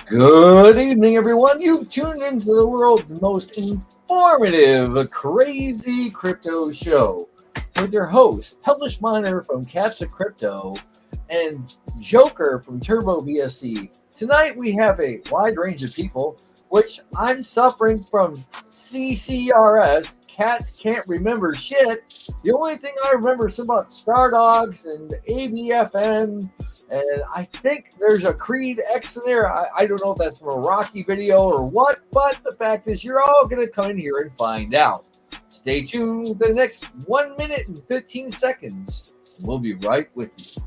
Good evening, everyone. You've tuned into the world's most informative, crazy crypto show with your host, Hellish Miner from Cats of Crypto and Joker from Turbo BSC. Tonight we have a wide range of people, which I'm suffering from CCRS. Cats can't remember shit. The only thing I remember is about Stardawgs and ABFN, and I think there's a Creed X in there. I don't know if that's from a Rocky video or what, but the fact is you're all going to come in here and find out. Stay tuned for the next 1 minute and 15 seconds. We'll be right with you.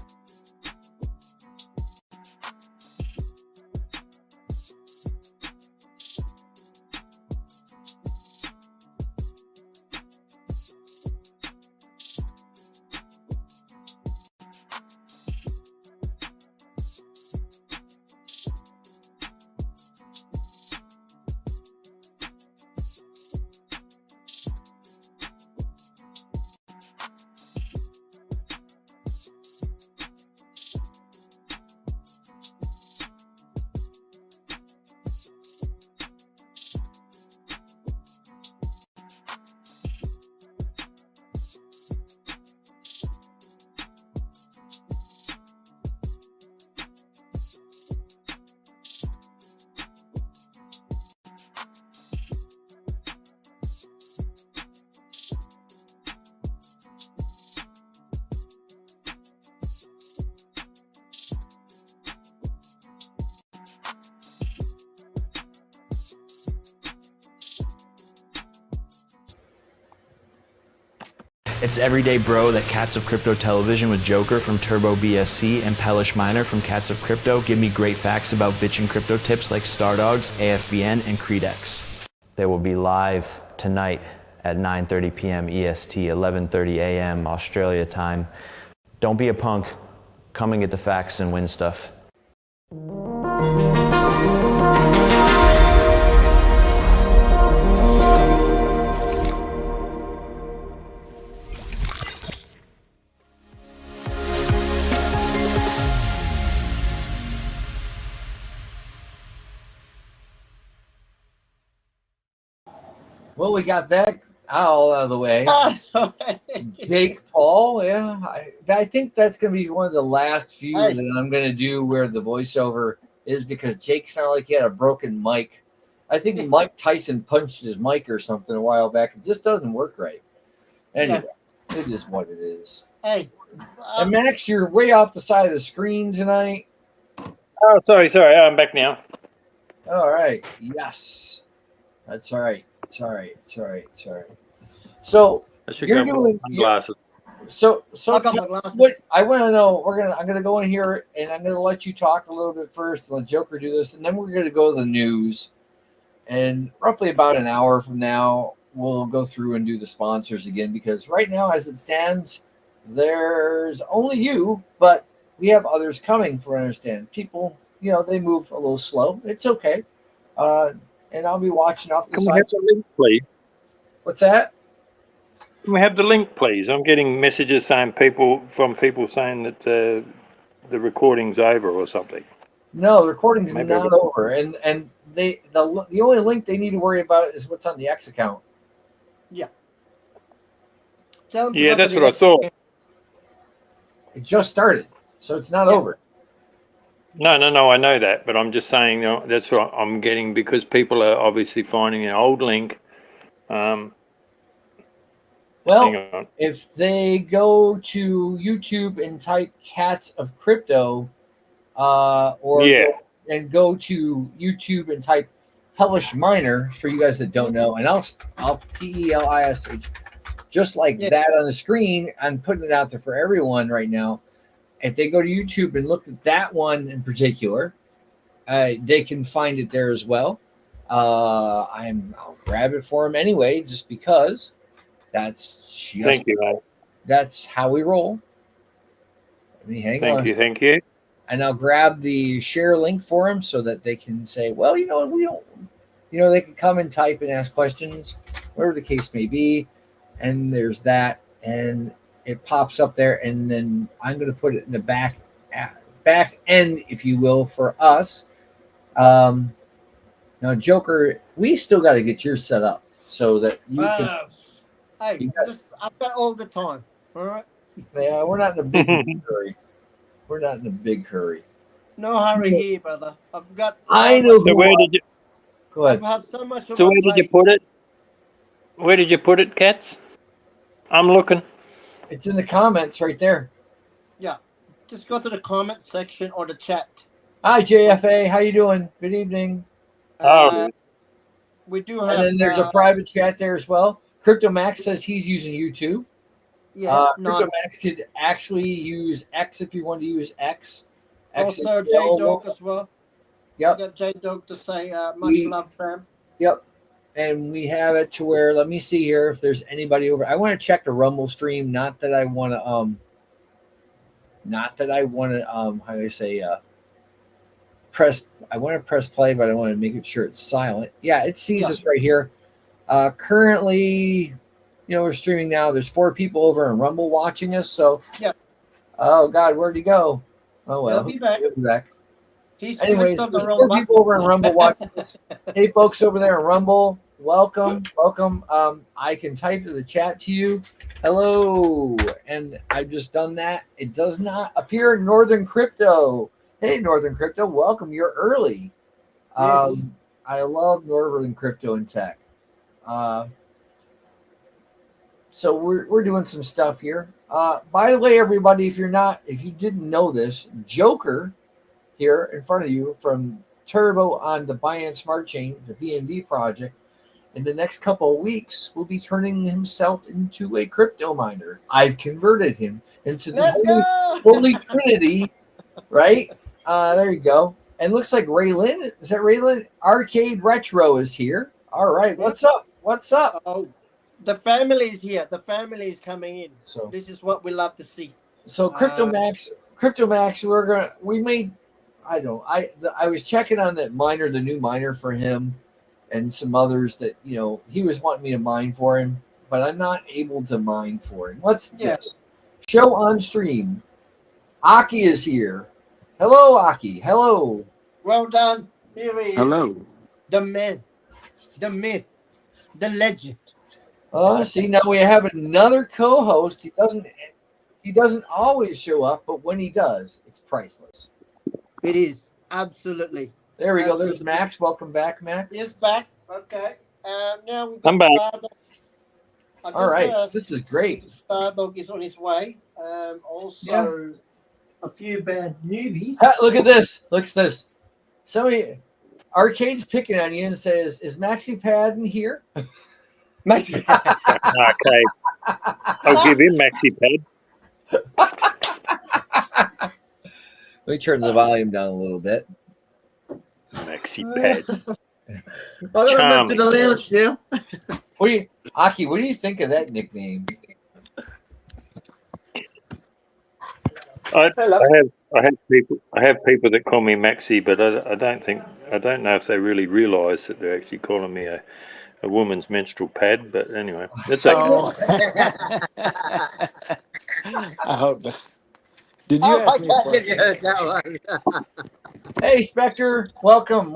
It's Everyday Bro, the Cats of Crypto Television with Joker from Turbo BSC and Hellish Miner from Cats of Crypto give me great facts about bitch and crypto tips like Stardawgs, AFBN, and Creed X. They will be live tonight at 9:30 p.m. EST, 11:30 a.m. Australia time. Don't be a punk. Come and get the facts and win stuff. Well, we got that all out of the way. Jake Paul, yeah. I think that's going to be one of the last few that I'm going to do where the voiceover is because Jake sounded like he had a broken mic. I think Mike Tyson punched his mic or something a while back. It just doesn't work right. Anyway, It is what it is. Hey. And Max, you're way off the side of the screen tonight. Oh, sorry. I'm back now. All right. Yes. That's all right. It's all right. So you're doing glasses. So what I want to know, I'm gonna go in here and I'm gonna let you talk a little bit first, and let Joker do this, and then we're gonna go to the news. And roughly about an hour from now, we'll go through and do the sponsors again because right now, as it stands, there's only you, but we have others coming. For understand, people, they move a little slow. It's okay. And I'll be watching off the side. Can we have the link, please? What's that? Can we have the link, please? I'm getting messages saying people saying that the recording's over or something. No, the recording's not over, and the only link they need to worry about is what's on the X account. Yeah. Yeah, that's what I thought. It just started, so it's not over. No, I know that, but I'm just saying that's what I'm getting because people are obviously finding an old link. Well, if they go to YouTube and type Cats of Crypto, and go to YouTube and type Hellish Miner for you guys that don't know, and I'll PELISH just like that on the screen. I'm putting it out there for everyone right now. If they go to YouTube and look at that one in particular, they can find it there as well. I'll grab it for them anyway, just because Thank you, mate. That's how we roll. Let me hang on. Thank you. And I'll grab the share link for them so that they can say, well, we don't, they can come and type and ask questions, whatever the case may be. And there's that. And it pops up there, and then I'm going to put it in the back end, if you will, for us. Now, Joker, we still got to get yours set up so that you can. Hey, I've got all the time. All right. Yeah, we're not in a big hurry. We're not in a big hurry. No hurry here, brother. I've got. I know. So where did you? Go ahead. I've had so much. So where did you put it? Where did you put it, Cats? I'm looking. It's in the comments right there. Yeah, just go to the comment section or the chat. Hi, JFA. How you doing? Good evening. We do have. And then there's a private chat there as well. Crypto Max says he's using YouTube. Yeah, Crypto Max could actually use X if you want to use X. Also, J-Dog as well. Yep. I got J-Dog to say much love, fam. Yep. And we have it to where, let me see here if there's anybody over. I want to check the Rumble stream. Not that I want to, how do I say, press. I want to press play, but I want to make it sure it's silent. Yeah, it sees us right here. Currently, we're streaming now. There's 4 people over in Rumble watching us. So, oh God, where'd he go? Oh well, he'll be back. He'll be back. Anyways, there's 4 people over in Rumble watching us. Hey, folks over there in Rumble, welcome. I can type to the chat to you. Hello, and I've just done that. It does not appear in Northern Crypto. Hey, Northern Crypto, welcome. You're early. Yes. I love Northern Crypto and Tech. So we're doing some stuff here. By the way, everybody, if you didn't know this, Joker here in front of you from Turbo on the Binance Smart Chain, the BNB project, in the next couple of weeks will be turning himself into a crypto miner. I've converted him into the Holy Trinity, right? There you go. And looks like Raylan. Is that Raylan? Arcade Retro is here. All right. What's up? What's up? Oh, the family is here. The family is coming in. So this is what we love to see. So Crypto Max, I was checking on that miner, the new miner for him, and some others that he was wanting me to mine for him, but I'm not able to mine for him. What's this? Show on stream. Aki is here. Hello, Aki. Hello. Well done. Here he is. Hello. The man, the myth, the legend. See, now we have another co-host. He doesn't always show up, but when he does, it's priceless. It is absolutely. There we go. There's Max. Welcome back, Max. He's back. Okay. Now we've got I'm back. All right. This is great. Stardog is on his way. Also, a few bad newbies. Look at this. Look at this. Somebody, Arcade's picking on you and says, "Is Maxi Padden here?" Okay. I'll give him Maxi Pad. Let me turn the volume down a little bit. Maxi Pad. I'm gonna move to the lounge now. Aki, what do you think of that nickname? I have people that call me Maxi, but I don't know if they really realise that they're actually calling me a woman's menstrual pad. But anyway, that's okay. I hope that. Did you ask me a question? Hey, Spectre, welcome.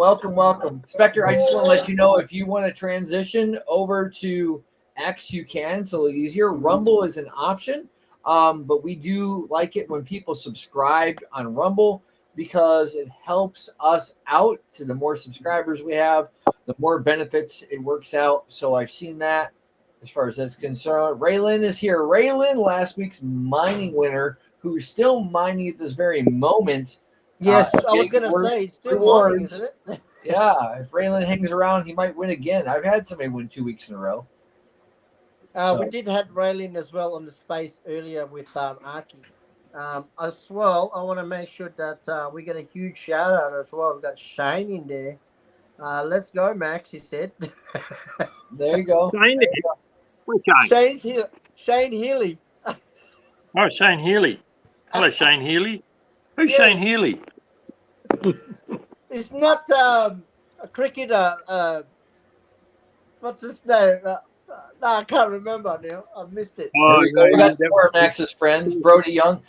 Spectre, I just want to let you know if you want to transition over to X, you can. It's a little easier. Rumble is an option, but we do like it when people subscribe on Rumble because it helps us out. So the more subscribers we have, the more benefits it works out. So I've seen that as far as that's concerned. Raylan is here. Raylan, last week's mining winner, who is still mining at this very moment. Yes, I was going to say, he's still mining, isn't it? Yeah, if Raylan hangs around, he might win again. I've had somebody win 2 weeks in a row. We did have Raylan as well on the space earlier with Aki. As well, I want to make sure that we get a huge shout out as well. We've got Shane in there. Let's go, Max, he said. There you go. Shane's here. Shane Healy. Oh, Shane Healy. Hello, Shane Healy. Who's Shane Healy? It's not a cricketer. What's his name? No, I can't remember now. I missed it. There we go. We got some more of Max's friends. Brody Young.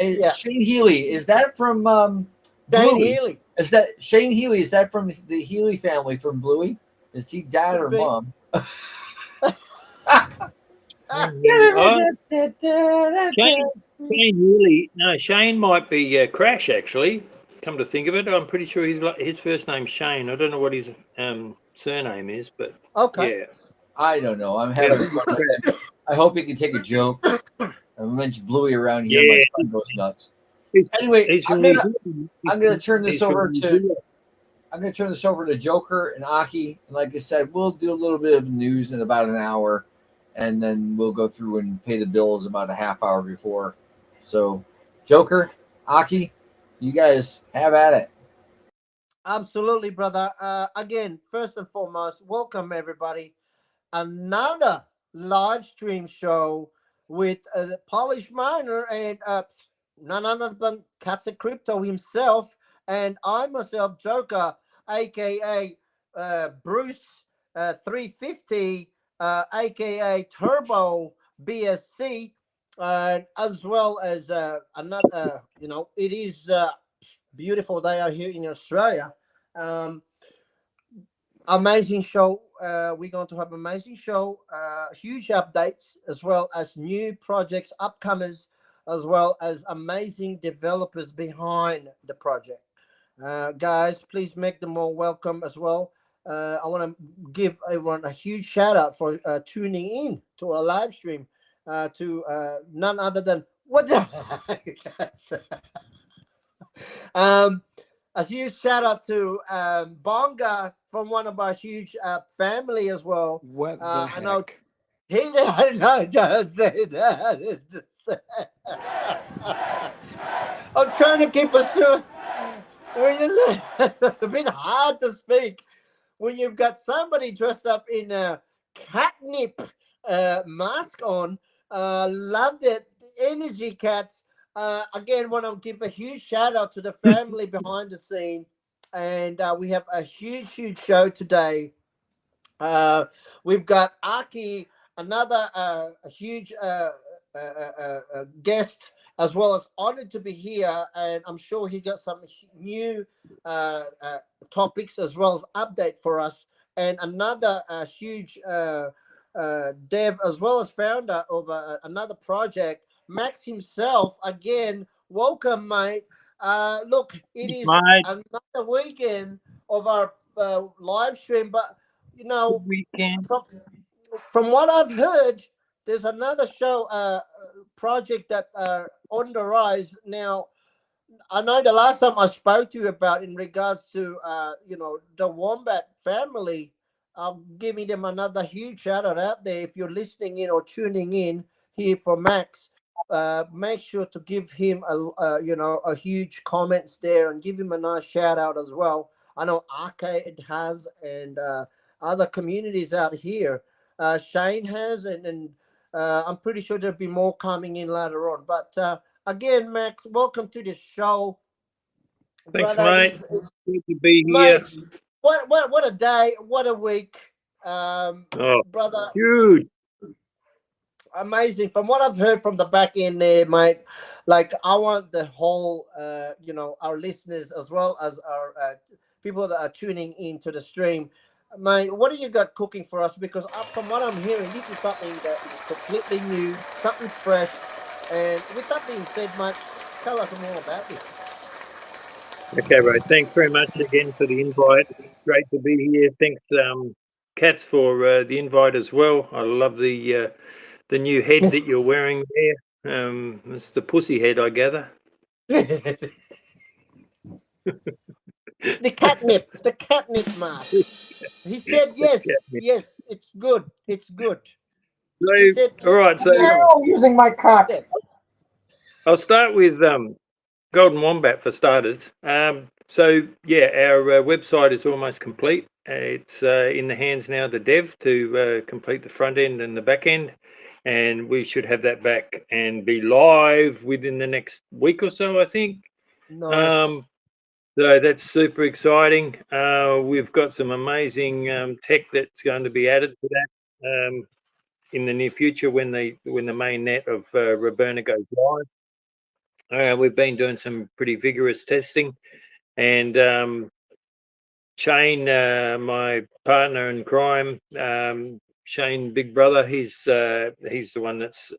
Yeah. Shane Healy. Is that from Shane Bluey? Healy. Is that Shane Healy? Is that from the Healy family from Bluey? Is he dad or Could be. mom? Shane really, no, Shane might be Crash actually. Come to think of it, I'm pretty sure his first name's Shane. I don't know what his surname is, but Okay. yeah. I don't know. I'm having fun with it. I hope he can take a joke. I mentioned Bluey around here. Yeah. My son goes nuts. He's Anyway, from I'm New Zealand. gonna turn this He's from over New to Zealand. I'm gonna turn this over to Joker and Aki. And like I said, we'll do a little bit of news in about an hour, and then we'll go through and pay the bills about a half hour before. So, Joker, Aki, you guys have at it. Absolutely, brother. Again, first and foremost, welcome everybody. Another live stream show with the Polish Miner and none other than Cats of Crypto himself, and I myself, Joker, aka Bruce 350, aka Turbo BSC, as well as another. It is beautiful day out here in Australia. Amazing show. We're going to have amazing show, huge updates, as well as new projects, upcomers, as well as amazing developers behind the project. Guys, please make them all welcome as well. I want to give everyone a huge shout out for tuning in to our live stream to none other than what the a huge shout out to Bonga from one of our huge family as well. What the I know heck? I know, just say that. I'm trying to keep us to. It's a bit hard to speak when you've got somebody dressed up in a catnip mask on. Loved it. Energy Cats. Again, want to give a huge shout out to the family behind the scene. And we have a huge show today. We've got Aki, another a huge guest, as well as honored to be here. And I'm sure he got some new topics as well as update for us. And another huge dev as well as founder of another project, Max himself. Again, welcome, mate. Look, it is another weekend of our live stream, but Weekend. from what I've heard, there's another show project that on the rise now. I know the last time I spoke to you about in regards to the Wombat family. I'm giving them another huge shout out there. If you're listening in or tuning in here for Max, make sure to give him a huge comments there and give him a nice shout out as well. I know Arcade has and other communities out here. Shane has and I'm pretty sure there'll be more coming in later on. But again, Max, welcome to the show. Thanks, brother. mate. Good to be here. Mate, what a day, what a week, brother. Huge. Amazing. From what I've heard from the back end there, mate, like I want the whole, our listeners as well as our people that are tuning into the stream. Mate, what do you got cooking for us? Because from what I'm hearing, this is something that is completely new, something fresh. And with that being said, mate, tell us more about this. Okay, right. Thanks very much again for the invite. Great to be here. Thanks, Cats, for the invite as well. I love the new head that you're wearing there. It's the pussy head, I gather. The catnip mask. He said yes, yes, it's good. It's good. So, all right, so using my cock. I'll start with Golden Wombat for starters. So yeah, our website is almost complete. It's in the hands now of the dev to complete the front end and the back end, and we should have that back and be live within the next week or so, I think. Nice. So that's super exciting. We've got some amazing tech that's going to be added to that. in the near future when the main net of Roberta goes live. We've been doing some pretty vigorous testing, and Shane, my partner in crime, Shane, big brother, he's the one that's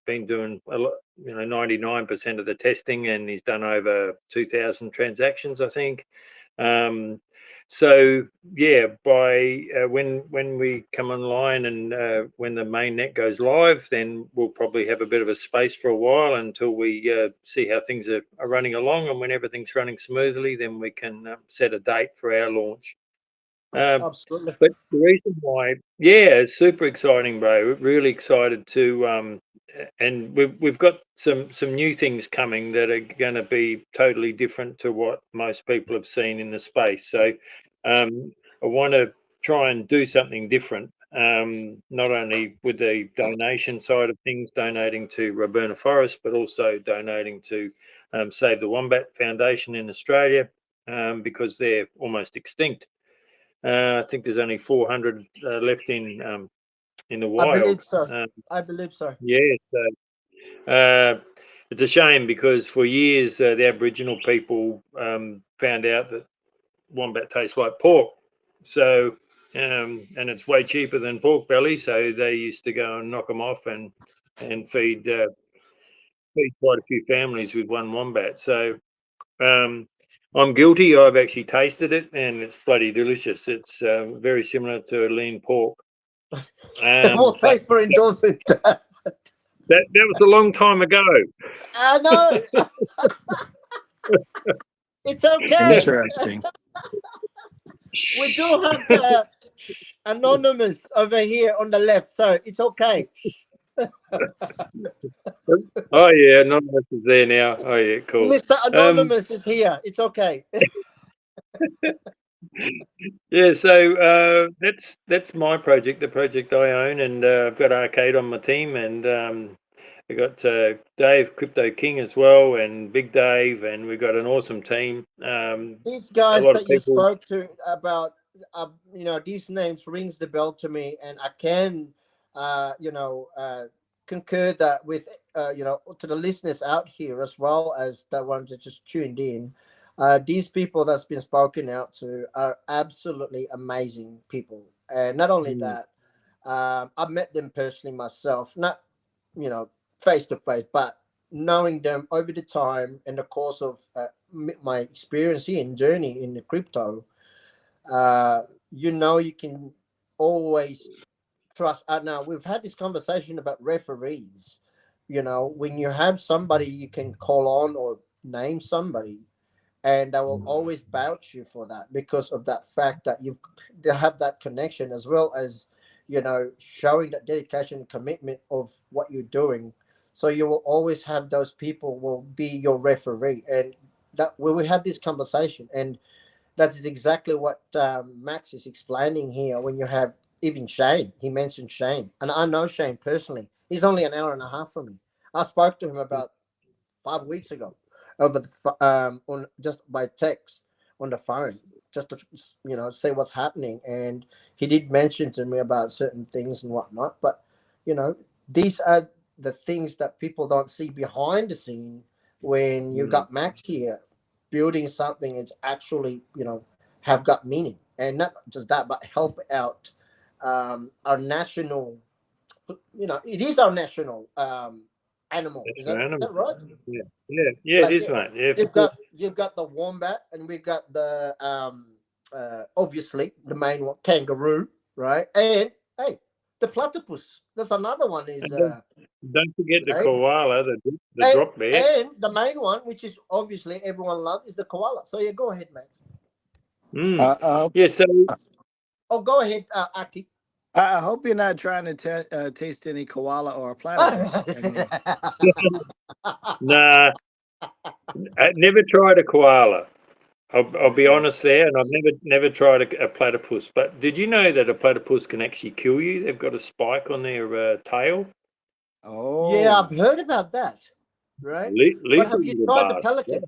been doing a lot, 99% of the testing, and he's done over 2,000 transactions, I think. So yeah, by when we come online and when the main net goes live, then we'll probably have a bit of a space for a while until we see how things are running along, and when everything's running smoothly, then we can set a date for our launch. Absolutely. But the reason why, yeah, it's super exciting, bro. We're really excited to, and we've got some new things coming that are going to be totally different to what most people have seen in the space. So I want to try and do something different, not only with the donation side of things, donating to Roberta Forest, but also donating to Save the Wombat Foundation in Australia, because they're almost extinct. I think there's only 400 left in the wild. I believe so. I believe so. Yeah, so it's a shame because for years the Aboriginal people found out that wombat tastes like pork. So and it's way cheaper than pork belly, so they used to go and knock them off and feed quite a few families with one wombat. So I'm guilty. I've actually tasted it, and it's bloody delicious. It's very similar to a lean pork. Well, thanks for endorsing that. That was a long time ago. I know. It's okay. Interesting. We do have anonymous over here on the left, so it's okay. Oh yeah, Anonymous is there now. Oh yeah, cool. Mr. Anonymous is here. It's okay. Yeah, so that's my project, the project I own, and I've got Arcade on my team, and we got Dave Crypto King as well, and Big Dave, and we've got an awesome team. These guys that you spoke to about, these names rings the bell to me, and I can, concur that with, to the listeners out here as well as the ones that just tuned in. These people that's been spoken out to are absolutely amazing people, and not only that, I've met them personally myself, not face to face, but knowing them over the time and the course of my experience here and journey in the crypto. You can always trust. Now we've had this conversation about referees. When you have somebody you can call on or name somebody, and I will always vouch you for that because of that fact that they have that connection, as well as showing that dedication and commitment of what you're doing. So you will always have those people will be your referee, and that when we had this conversation, and that is exactly what Max is explaining here. When you have even Shane, he mentioned Shane, and I know Shane personally. He's only an hour and a half from me. I spoke to him about 5 weeks ago over the on just by text on the phone, just to say what's happening, and he did mention to me about certain things and whatnot. But these are the things that people don't see behind the scene when you got Max here building something. It's actually have got meaning, and not just that, but help out our national. It is our national animal. Is that right? Yeah, it is, mate. Yeah, you've got the wombat, and we've got the obviously the main one, kangaroo, right? And hey, the platypus. There's another one. Is don't forget the koala, the drop bear, and the main one, which is obviously everyone loves, is the koala. So yeah, go ahead, Max. Yeah. So. Oh, go ahead, Aki. I hope you're not trying to taste any koala or platypus. Nah, I never tried a koala. I'll be honest there, and I've never tried a platypus. But did you know that a platypus can actually kill you? They've got a spike on their tail. Oh, yeah, I've heard about that. Right? But have you tried the pelican?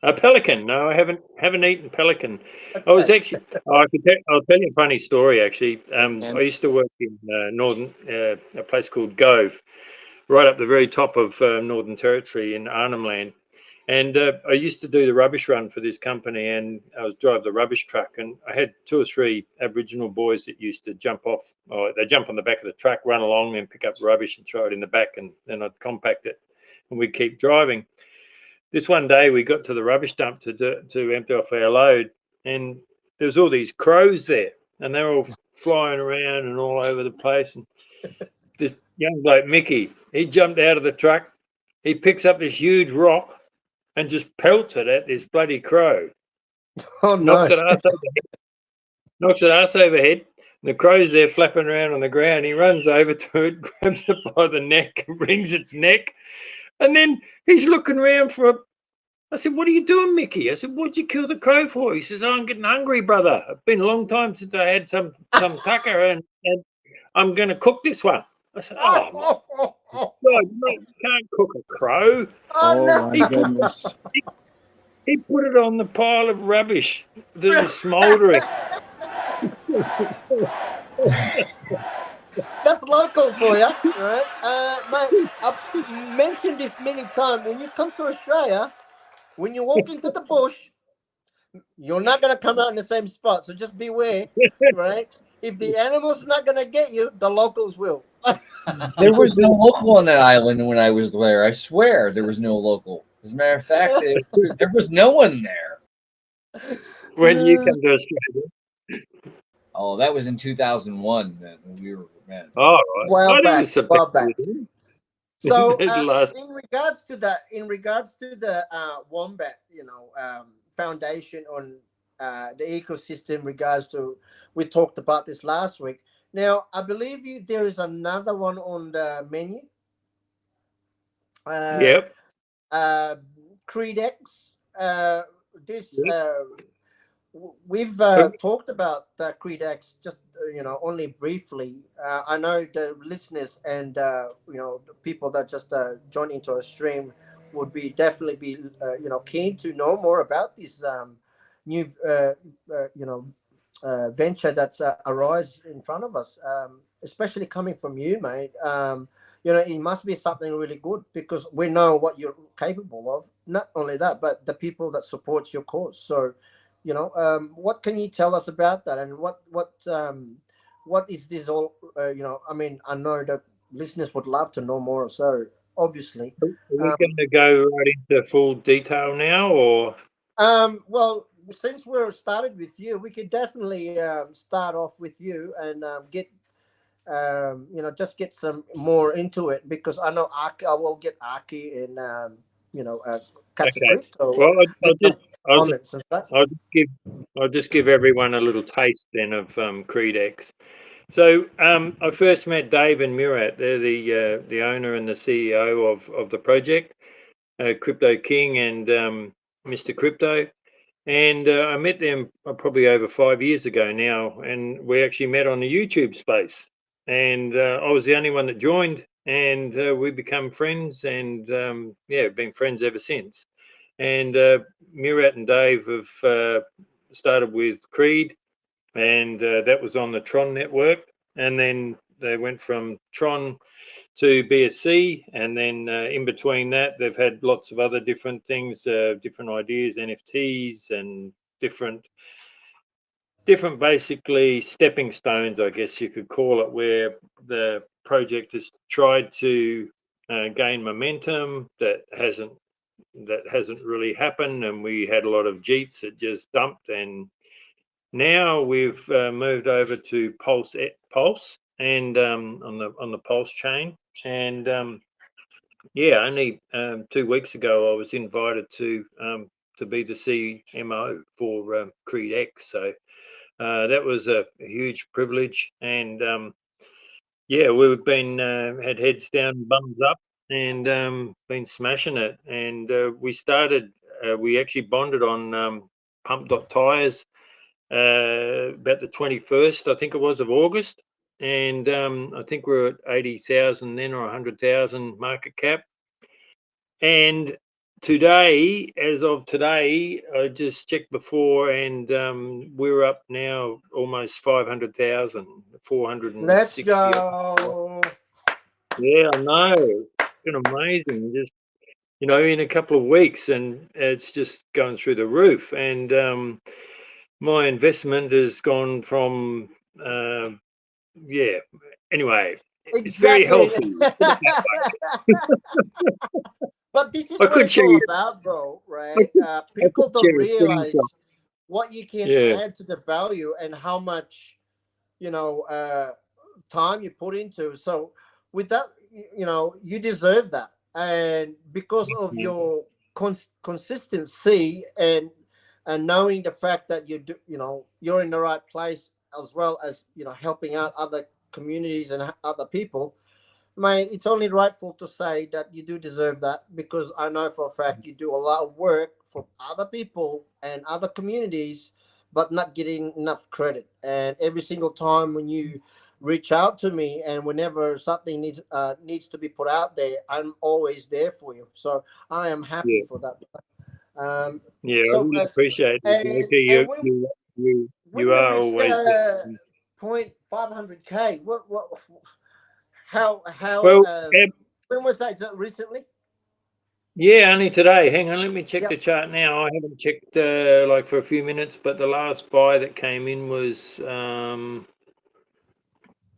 A pelican? No, I haven't eaten pelican. Okay. I was actually. I'll tell you a funny story. Actually, I used to work in northern a place called Gove, right up the very top of Northern Territory in Arnhem Land. And I used to do the rubbish run for this company, and I was drive the rubbish truck. And I had 2 or 3 Aboriginal boys that used to jump off. Or they jump on the back of the truck, run along, and pick up rubbish and throw it in the back, and then I'd compact it, and we'd keep driving. This one day we got to the rubbish dump to empty off our load, and there was all these crows there, and they're all flying around and all over the place. And this young bloke, Mickey, he jumped out of the truck. He picks up this huge rock and just pelts it at this bloody crow. Oh no! Knocks it ass overhead. The crow's there flapping around on the ground. He runs over to it, grabs it by the neck, and wrings its neck. And then he's looking around for a. I said, "What are you doing, Mickey?" I said, "What'd you kill the crow for?" He says, "Oh, I'm getting hungry, brother. It's been a long time since I had some tucker, and I'm going to cook this one." I said, "Oh, God, you can't cook a crow." Oh no! my goodness. He put it on the pile of rubbish that was smouldering. That's local for you, right? Mate, I've mentioned this many times. When you come to Australia, when you walk into the bush, you're not going to come out in the same spot. So just beware, right? If the animal's not going to get you, the locals will. There was no local on that island when I was there. I swear there was no local. As a matter of fact, there was no one there. When you come to Australia. Oh, that was in 2001 then when we were men. Oh, right. Well back. So in regards to the wombat, foundation on the ecosystem, regards to, we talked about this last week. Now I believe there is another one on the menu. Yep. Creed X. We've talked about Creed X just only briefly. I know the listeners and the people that just joined into our stream would definitely be keen to know more about this new venture that's arise in front of us, especially coming from you, mate. It must be something really good because we know what you're capable of. Not only that, but the people that support your cause. So, what can you tell us about that, and what is this all? I mean, I know that listeners would love to know more. So, obviously, are we going to go right into full detail now, or? Well, since we're started with you, we could definitely start off with you and get. Just get some more into it because I know Aki, I will get Aki and CatsOfCrypto. Well, I'll just give everyone a little taste then of Creed X. So I first met Dave and Murat. They're the owner and the CEO of the project, Crypto King and Mr. Crypto. And I met them probably over 5 years ago now, and we actually met on the YouTube space. And I was the only one that joined, and we become friends, and been friends ever since. And Murat and Dave have started with Creed, and that was on the Tron network. And then they went from Tron to BSC, and then in between that, they've had lots of other different things, different ideas, NFTs, and different basically stepping stones, I guess you could call it, where the project has tried to gain momentum that hasn't really happened, and we had a lot of jeets that just dumped, and now we've moved over to Pulse and on the Pulse chain, and only 2 weeks ago I was invited to be the CMO for Creed X, so that was a huge privilege, and we've been had heads down, bums up, and been smashing it. And we actually bonded on Pump.Tires about the 21st, I think it was, of August, and I think we're at 80,000 then, or 100,000 market cap. And today, as of today, I just checked before, and we're up now almost 500,000, 460. Let's go. Yeah, I know. It's been amazing. Just, you know, in a couple of weeks, and it's just going through the roof. And my investment has gone from, yeah. Anyway, it's very healthy. But this is I what could it's share all you. about, bro, right? I People could don't share a realize screenshot. what you can Yeah. add to the value and how much, you know, time you put into. So with that, you know, you deserve that. And because of your consistency and knowing the fact that you do, you know, you're in the right place, as well as, you know, helping out other communities and other people, mate, it's only rightful to say that you do deserve that, because I know for a fact you do a lot of work for other people and other communities, but not getting enough credit. And every single time when you reach out to me, and whenever something needs to be put out there, I'm always there for you. So I am happy Yeah. for that. Um, Yeah, I so really appreciate it. Okay, and when you you are reached always there. point 500K, what how Well, when was that? Is that recently? yeah, only today. Hang on, let me check Yep. the chart now. I haven't checked like for a few minutes, but the last buy that came in was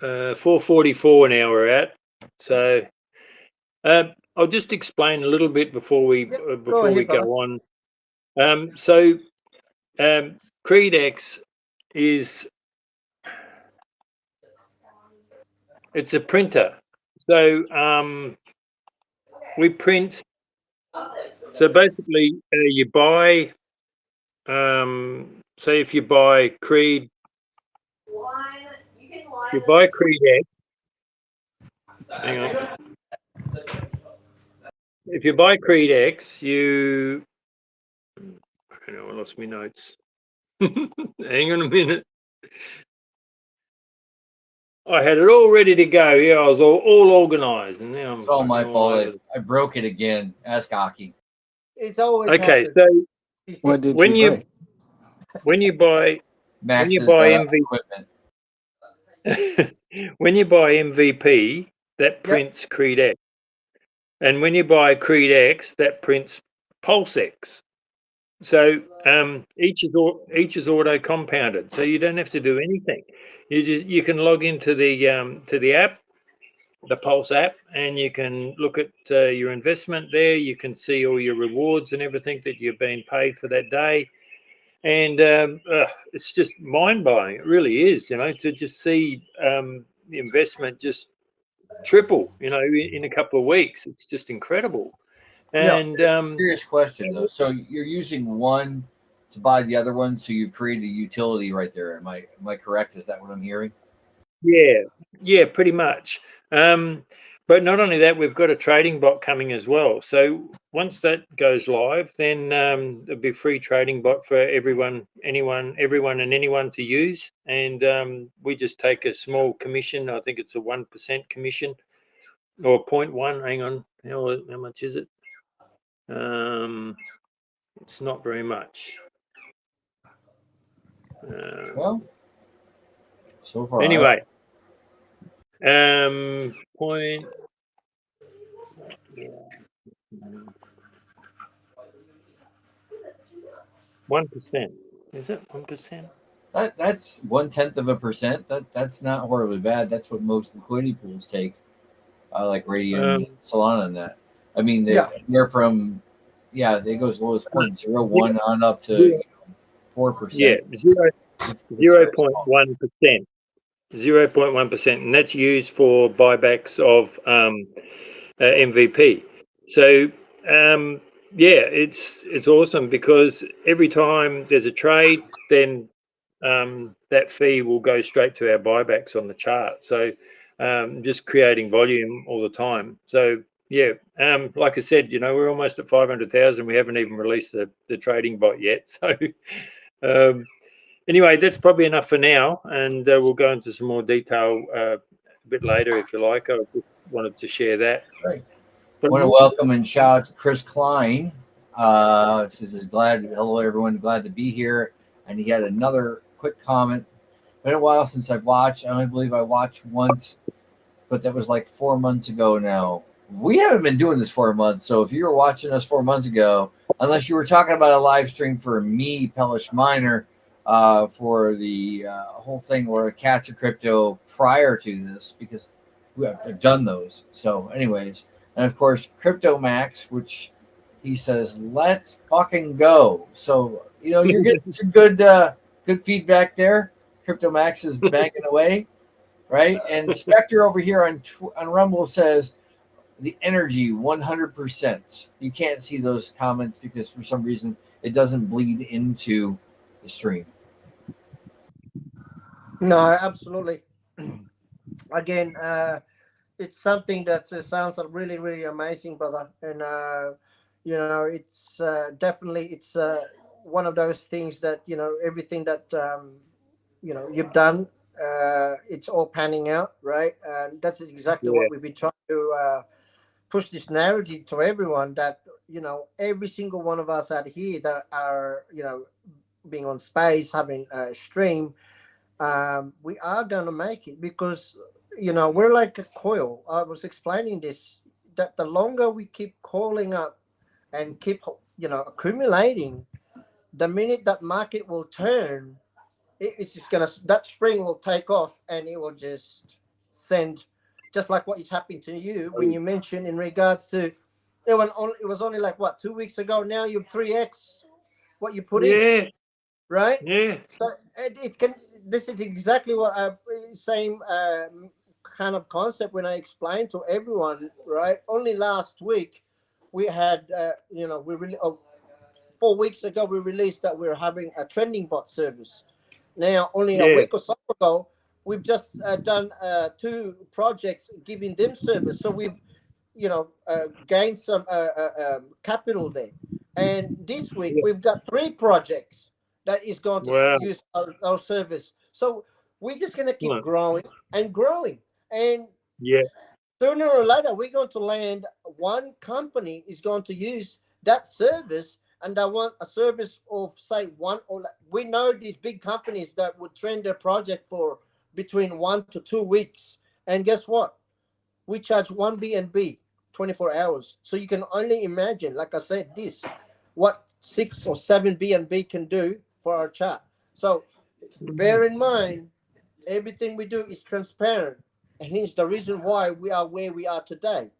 444 now we're at. So I'll just explain a little bit before we Go ahead, go brother. on. So Creed X is it's a printer. So we print. So basically, you buy. Say if you buy Creed, you buy Creed X. Hang on. If you buy Creed X, you. I know I lost my notes. Hang on a minute. I had it all ready to go. Yeah, I was all organised, and now I'm. It's all my all fault. over. I broke it again. Ask Aki. It's always Okay, happening. so What did when you you break? when you buy Max's equipment. when you buy MVP, that prints Creed X, and when you buy Creed X, that prints Pulse X. So each is auto compounded, so you don't have to do anything. You can log into the app, the Pulse app, and you can look at your investment there. You can see all your rewards and everything that you've been paid for that day, and it's just mind blowing. It really is, you know, to just see the investment just triple, you know, in a couple of weeks. It's just incredible. And Serious question though. So you're using one to buy the other one, so you've created a utility right there. Am I correct? Is that what I'm hearing? yeah, pretty much. But not only that, we've got a trading bot coming as well. So once that goes live, then there'll be a free trading bot for everyone and anyone to use. And we just take a small commission. I think it's a 1% commission or 0.1. Hang on, how much is it? It's not very much. Well, so far. Anyway, point. 1%. Is it 1%? That's 0.1%. That's not horribly bad. That's what most liquidity pools take, like Radium, Solana, and that. I mean, they're from, they go as low as 0.01 on up to 4%. Yeah, 0.1%. 0.1%, and that's used for buybacks of MVP. So it's awesome, because every time there's a trade, then that fee will go straight to our buybacks on the chart. So just creating volume all the time. So like I said, you know, we're almost at 500,000. We haven't even released the trading bot yet. So anyway, that's probably enough for now, and we'll go into some more detail a bit later if you like. I just wanted to share that. Right. I want to welcome and shout out to Chris Klein Says hello everyone, glad to be here. And he had another quick comment. Been a while since I've watched. I only believe I watched once, but that was like 4 months ago now. We haven't been doing this 4 months, so if you were watching us 4 months ago, unless you were talking about a live stream for me, Pellish Miner, for the whole thing or Cats of Crypto prior to this, because I've done those. So, anyways, and of course, Crypto Max, which he says, "Let's fucking go." So, you're getting some good feedback there. Crypto Max is banging away, right? And Spectre over here on Rumble says the energy 100%. You can't see those comments because for some reason it doesn't bleed into the stream. No, absolutely. Again, it's something that sounds really, really amazing, brother. And it's definitely one of those things that everything that you've done, it's all panning out, right? And that's exactly what we've been trying to push this narrative to everyone, that every single one of us out here that are being on space, having a stream, we are going to make it, because we're like a coil. I was explaining this, that the longer we keep coiling up and keep accumulating, the minute that market will turn, it's just that spring will take off, and it will just send, just like what is happening to you when you mentioned in regards to it was only like what, 2 weeks ago. Now you're 3x what you put in, right? Yeah. So it can. This is exactly what same kind of concept when I explained to everyone, right? Only last week we had we really 4 weeks ago we released that we're having a trending bot service. Now only a week or so ago we've just done 2 projects giving them service. So we've gained some capital there. And this week we've got 3 projects that is going to use our service. So we're just going to keep growing and growing. And sooner or later we're going to land, one company is going to use that service, and I want a service of say one, or we know these big companies that would trend their project for between 1 to 2 weeks. And guess what? We charge 1 BNB 24 hours. So you can only imagine, like I said, what 6 or 7 BNB can do for our chart. So bear in mind, everything we do is transparent. And hence the reason why we are where we are today,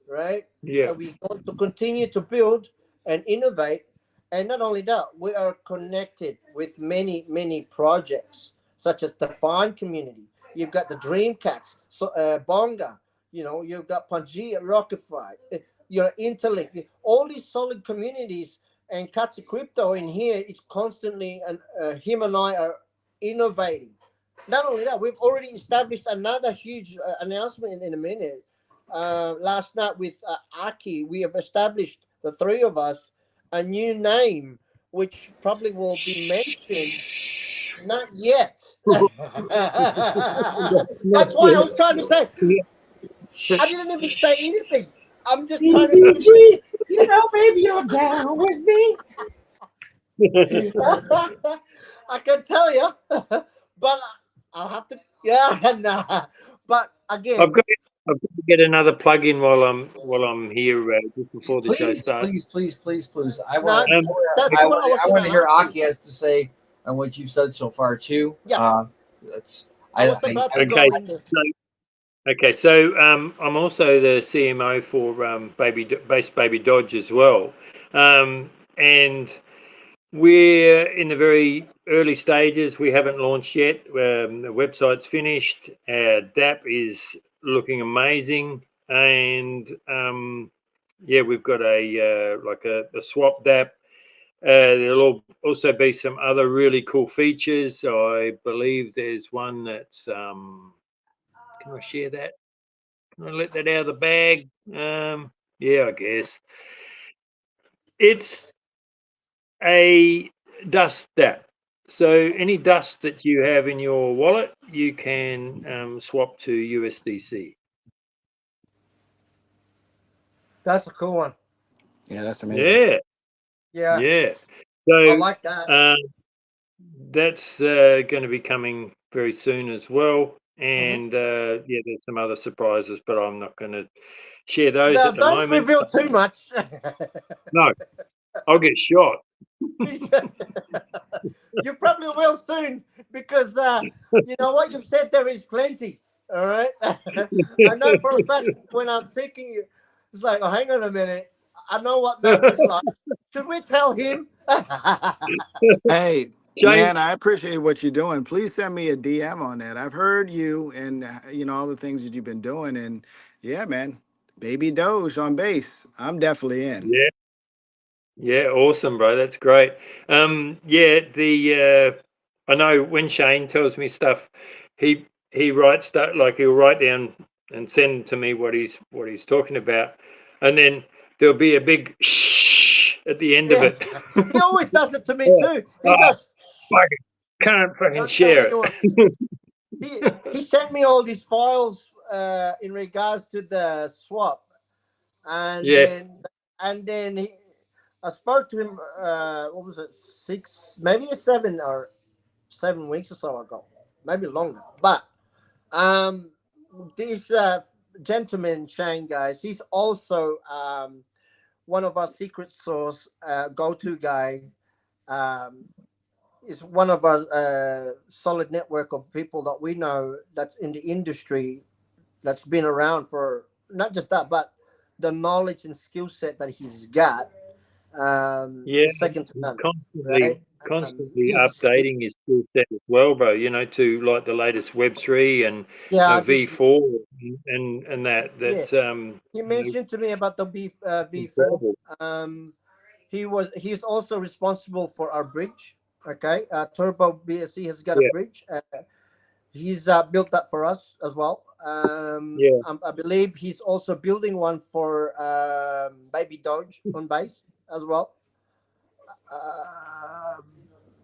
right? Yeah. And we're going to continue to build and innovate. And not only that, we are connected with many, many projects, such as the Fine community. You've got the Dream Cats, Bonga, you've got Pangea, Rockify, Interlink, all these solid communities, and Cats of Crypto in here is constantly, and him and I are innovating. Not only that, we've already established another huge announcement in a minute. Last night with Aki, we have established, the 3 of us, a new name, which probably will be mentioned. Not yet. That's what I was trying to say. I didn't even say anything. I'm just trying to. Baby, you're down with me. I can tell you, but I'll have to. Yeah, nah. But again, I've got to get another plug in while I'm here just before the show starts. Please. I want to hear Aki has to say on what you've said so far too. Yeah. Okay, so I'm also the CMO for Baby Dodge as well, and we're in the very early stages. We haven't launched yet. The website's finished. Our DApp is looking amazing, and we've got a swap DApp. There'll also be some other really cool features. I believe there's one that's can I share that? Can I let that out of the bag? Yeah, I guess. It's a dust DApp. So any dust that you have in your wallet, you can swap to USDC. That's a cool one. Yeah, that's amazing. Yeah. Yeah, Yeah. I So like that. that's going to be coming very soon as well. Mhm. And yeah, there's some other surprises, but I'm not going to share those Now, at the don't moment. reveal too much. No, I'll get shot. You probably will soon because you know what you've said. There is plenty. All right. I know for a fact when I'm taking you, it's like, oh, hang on a minute. I know what Max is like. Should we tell him? Hey, Shane, man, I appreciate what you're doing. Please send me a DM on that. I've heard you and all the things that you've been doing, and yeah, man, Baby Doge on bass. I'm definitely in. yeah, yeah, awesome, bro. That's great. Yeah, I know when Shane tells me stuff, he writes stuff like he'll write down and send to me what he's talking about, and then there'll be a big shh at the end of Yeah, it. he always does it to me Yeah. too. He Oh, goes, fuck it. Can't fucking "Don't tell share anyone." it. He sent me all these files in regards to the swap, and Yeah, then I spoke to him. What was it? 6, maybe a 7 weeks or so ago, maybe longer. But this gentleman Shane, guys, he's also one of our secret source go-to guy. Um, is one of our solid network of people that we know that's in the industry that's been around for not just that, but the knowledge and skill set that he's got yeah. is second to He's none, right? constantly He's updating his skill set as well, bro. You know, to like the latest Web3 and yeah, V4 and yeah. that's He you know, mentioned to me about the V4. incredible. Um, he's also responsible for our bridge. Okay, Turbo BSC has got a Yeah, bridge. He's built that for us as well. yeah, I believe he's also building one for Baby Doge on base as well. Uh,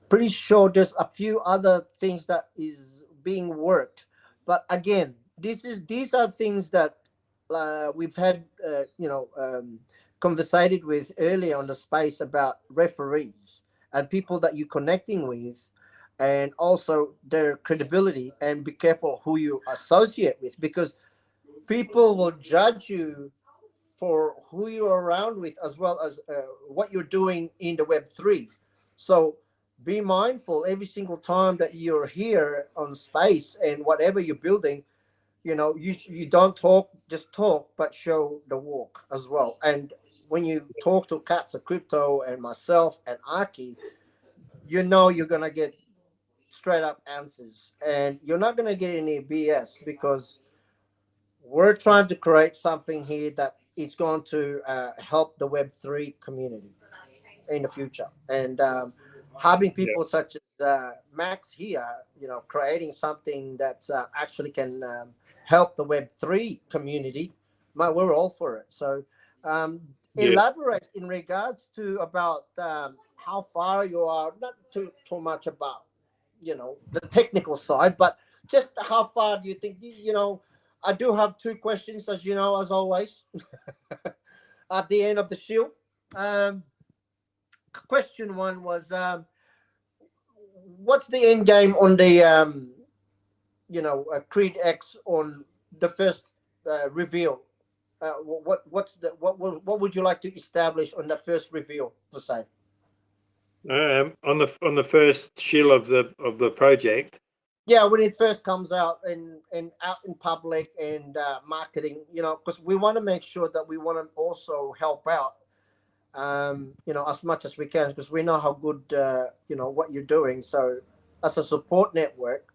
Pretty sure there's a few other things that is being worked, but again, these are things that we've had, conversated with earlier on the space about referees and people that you're connecting with, and also their credibility. And be careful who you associate with, because people will judge you for who you're around with, as well as what you're doing in the Web3. So be mindful every single time that you're here on space and whatever you're building. You don't talk, just talk, but show the walk as well. And when you talk to Cats of Crypto and myself and Aki, you're gonna get straight up answers, and you're not gonna get any BS, because we're trying to create something here that is going to help the Web3 community in the future. And having yeah, people such as Max here, creating something that actually can help the Web3 community, we're all for it. So yeah, elaborate in regards to about how far you are, not too much about, the technical side, but just how far do you think, I do have two questions, as you know, as always, at the end of the show. Um, Question one was, what's the end game on the Creed X on the first reveal? What would you like to establish on the first reveal, to say? on the first shill of the project. Yeah, when it first comes out and out in public and marketing, because we want to make sure that we want to also help out, as much as we can, because we know how good, what you're doing. So, as a support network,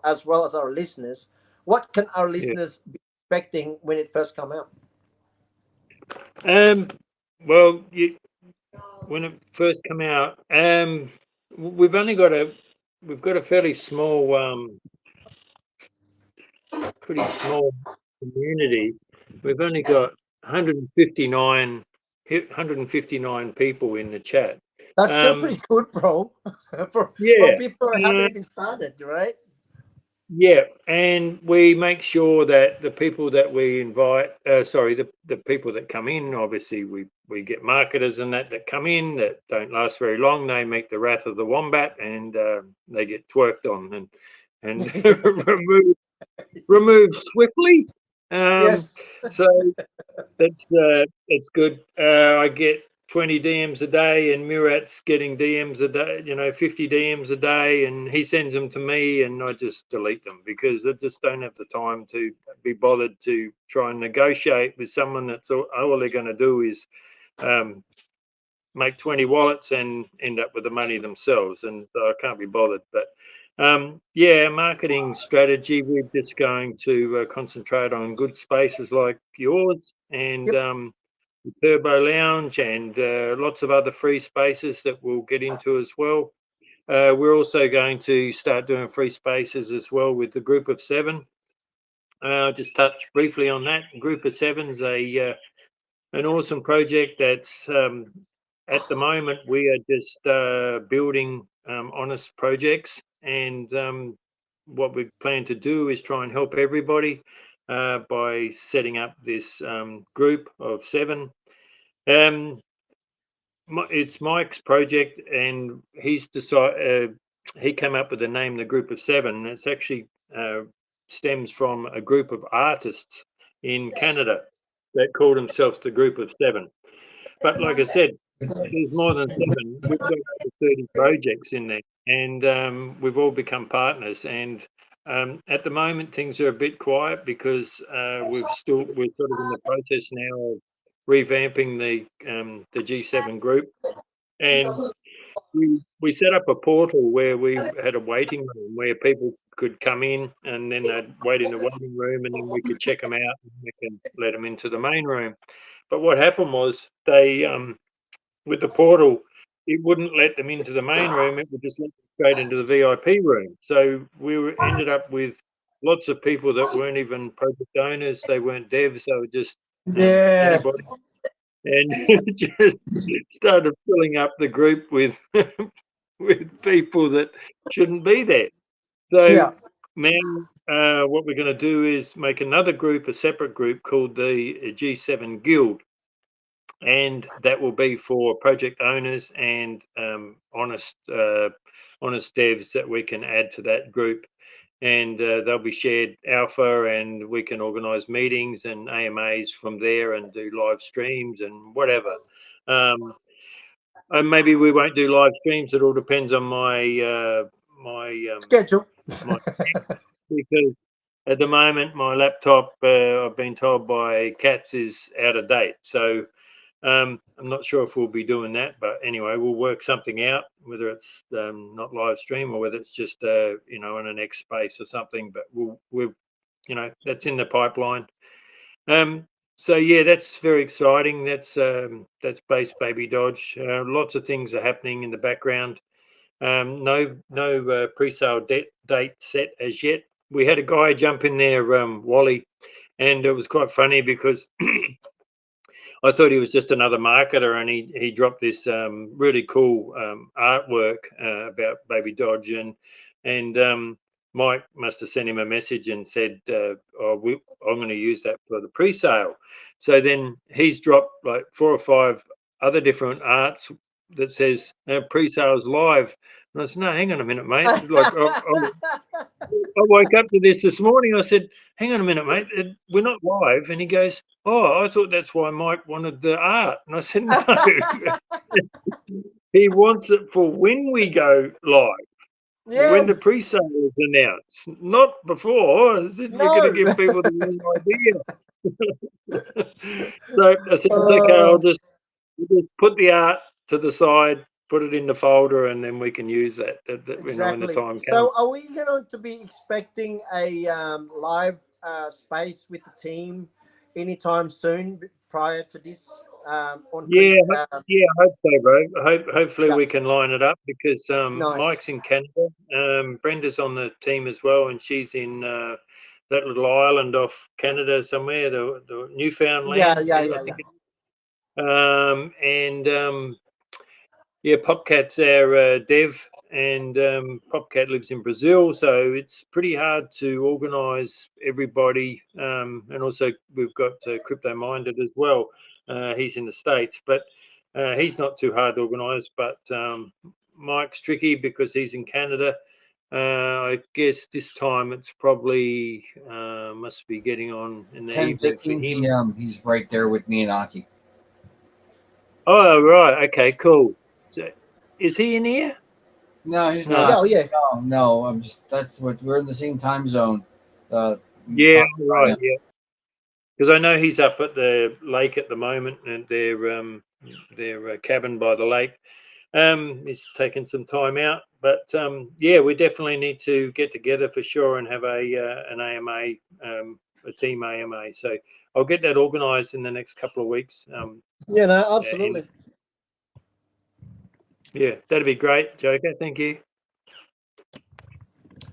as well as our listeners, what can our Yeah. listeners be expecting when it first come out? Um. Well, when it first come out, we've only got a fairly small, pretty small community. We've only got 159 people in the chat. That's still pretty good, bro. for Yeah. people who haven't even started, right? Yeah, and we make sure that the people that we invite, the people that come in, obviously we get marketers and that come in that don't last very long. They meet the wrath of the wombat and they get twerked on and removed swiftly. Yes. So that's good. I get 20 DMs a day, and Murat's getting DMs a day. 50 DMs a day, and he sends them to me, and I just delete them because I just don't have the time to be bothered to try and negotiate with someone that's all they're going to do is make 20 wallets and end up with the money themselves, and I can't be bothered. But marketing strategy, we're just going to concentrate on good spaces like yours and the Turbo Lounge and lots of other free spaces that we'll get into as well. We're also going to start doing free spaces as well with the Group of Seven. I'll just touch briefly on that. Group of Seven's an awesome project that's at the moment we are just building honest projects, and what we plan to do is try and help everybody by setting up this group of 7. It's Mike's project, and he's decided he came up with the name the Group of 7. It's actually stems from a group of artists in Canada that called themselves the Group of 7. But like I said, there's more than 7. We've got over 30 projects in there, and we've all become partners. And at the moment, things are a bit quiet because we're sort of in the process now of revamping the G7 group, and we set up a portal where we had a waiting room where people could come in and then they'd wait in the waiting room, and then we could check them out and we can let them into the main room. But what happened was they with the portal, it wouldn't let them into the main room. It would just let them straight into the VIP room. So ended up with lots of people that weren't even project owners. They weren't devs. They were just anybody, and just started filling up the group with with people that shouldn't be there. So now what we're going to do is make another group, a separate group called the G7 Guild. And that will be for project owners and honest devs that we can add to that group, and they'll be shared alpha, and we can organise meetings and AMAs from there and do live streams and whatever. And maybe we won't do live streams. It all depends on my schedule. Because at the moment my laptop, I've been told by Cats, is out of date. So I'm not sure if we'll be doing that, but anyway, we'll work something out, whether it's not live stream or whether it's just in an X space or something. But we'll that's in the pipeline. So yeah, that's very exciting. That's Base Baby Dodge. Lots of things are happening in the background. No pre-sale date set as yet. We had a guy jump in there, Wally, and it was quite funny because I thought he was just another marketer, and he dropped this really cool artwork about Baby Dodge, and Mike must have sent him a message and said, I'm going to use that for the pre-sale. So then he's dropped like 4 or 5 other different arts that says pre-sales live. And I said, no, hang on a minute, mate. Like I woke up to this morning. I said, hang on a minute, mate. We're not live. And he goes, oh, I thought that's why Mike wanted the art. And I said, no. He wants it for when we go live. Yes. When the pre-sale is announced, not before. We're going to give people the wrong idea. So I said, okay, I'll just put the art to the side, put it in the folder, and then we can use that when the time comes. So are we going to be expecting a live space with the team anytime soon prior to this? I hope so, bro. Hopefully we can line it up because nice. Mike's in Canada. Brenda's on the team as well, and she's in that little island off Canada somewhere, the Newfoundland. Popcat's our dev and Popcat lives in Brazil, so it's pretty hard to organise everybody. And also we've got Crypto Minded as well. He's in the States, but he's not too hard to organise. But Mike's tricky because he's in Canada. I guess this time it's probably must be getting on in the evening for 10:15 him. p.m. He's right there with me and Aki. Oh, right. Okay, cool. So, is he in here? No, he's No. not. Oh yeah. No. I'm just. That's what we're in the same time zone. Yeah, right. Yeah, because I know he's up at the lake at the moment, and their cabin by the lake. He's taking some time out, but yeah, we definitely need to get together for sure and have an AMA, a team AMA. So I'll get that organised in the next couple of weeks. Yeah, no, absolutely. Yeah, that'd be great, Joker. Thank you.